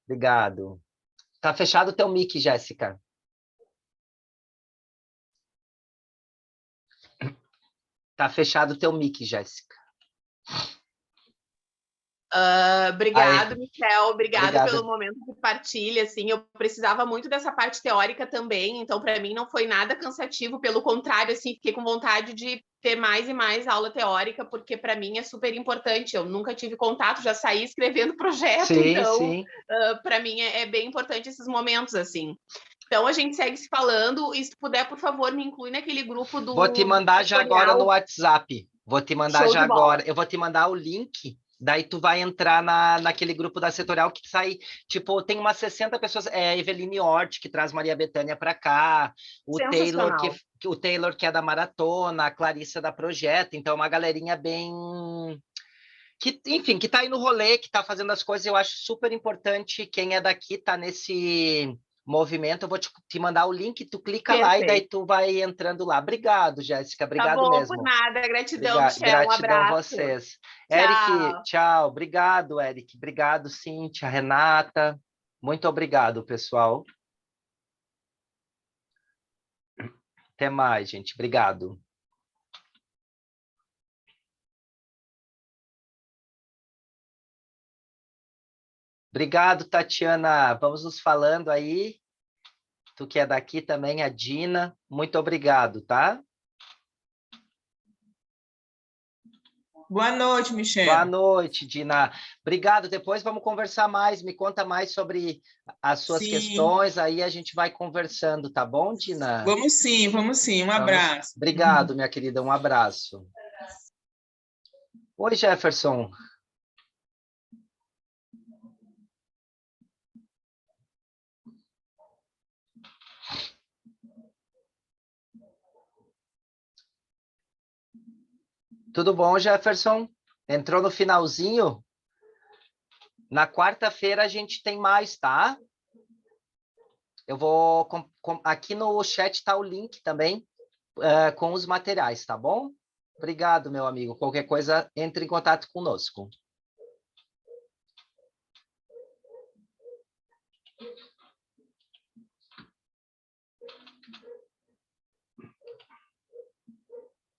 Obrigado. Tá fechado o teu mic, Jéssica. Tá fechado o teu mic, Jéssica. Obrigado, Michel. Obrigada pelo momento de partilha. Assim, eu precisava muito dessa parte teórica também, então para mim não foi nada cansativo, pelo contrário, assim, fiquei com vontade de ter mais e mais aula teórica, porque para mim é super importante. Eu nunca tive contato, já saí escrevendo projeto, então para mim é bem importante esses momentos, assim. Então, a gente segue se falando, e se puder, por favor, me inclui naquele grupo do... Vou te mandar já agora no WhatsApp. Vou te mandar já agora. Eu vou te mandar o link, daí tu vai entrar naquele grupo da Setorial que sai, tipo, tem umas 60 pessoas, a Eveline Hort, que traz Maria Bethânia para cá, o Taylor, que é da Maratona, a Clarissa da Projeto, então uma galerinha bem... enfim, que tá aí no rolê, que tá fazendo as coisas, eu acho super importante, quem é daqui tá nesse... movimento, eu vou te mandar o link, tu clica lá e daí tu vai entrando lá. Obrigado, Jéssica, obrigado tá bom, mesmo. Por nada, gratidão, Michel, gratidão um abraço. a vocês. Tchau. Eric, tchau, obrigado, Eric, obrigado, Cíntia, Renata, muito obrigado, pessoal. Até mais, gente, obrigado. Obrigado, Tatiana. Vamos nos falando aí. Tu que é daqui também, a Dina. Muito obrigado, tá? Boa noite, Michel. Boa noite, Dina. Obrigado. Depois vamos conversar mais. Me conta mais sobre as suas questões. Aí a gente vai conversando, tá bom, Dina? Vamos sim, vamos sim. Um abraço. Obrigado, minha querida. Um abraço. Oi, Jefferson. Tudo bom, Jefferson? Entrou no finalzinho? Na quarta-feira a gente tem mais, tá? Eu vou... aqui no chat tá o link também com os materiais, tá bom? Obrigado, meu amigo. Qualquer coisa, entre em contato conosco.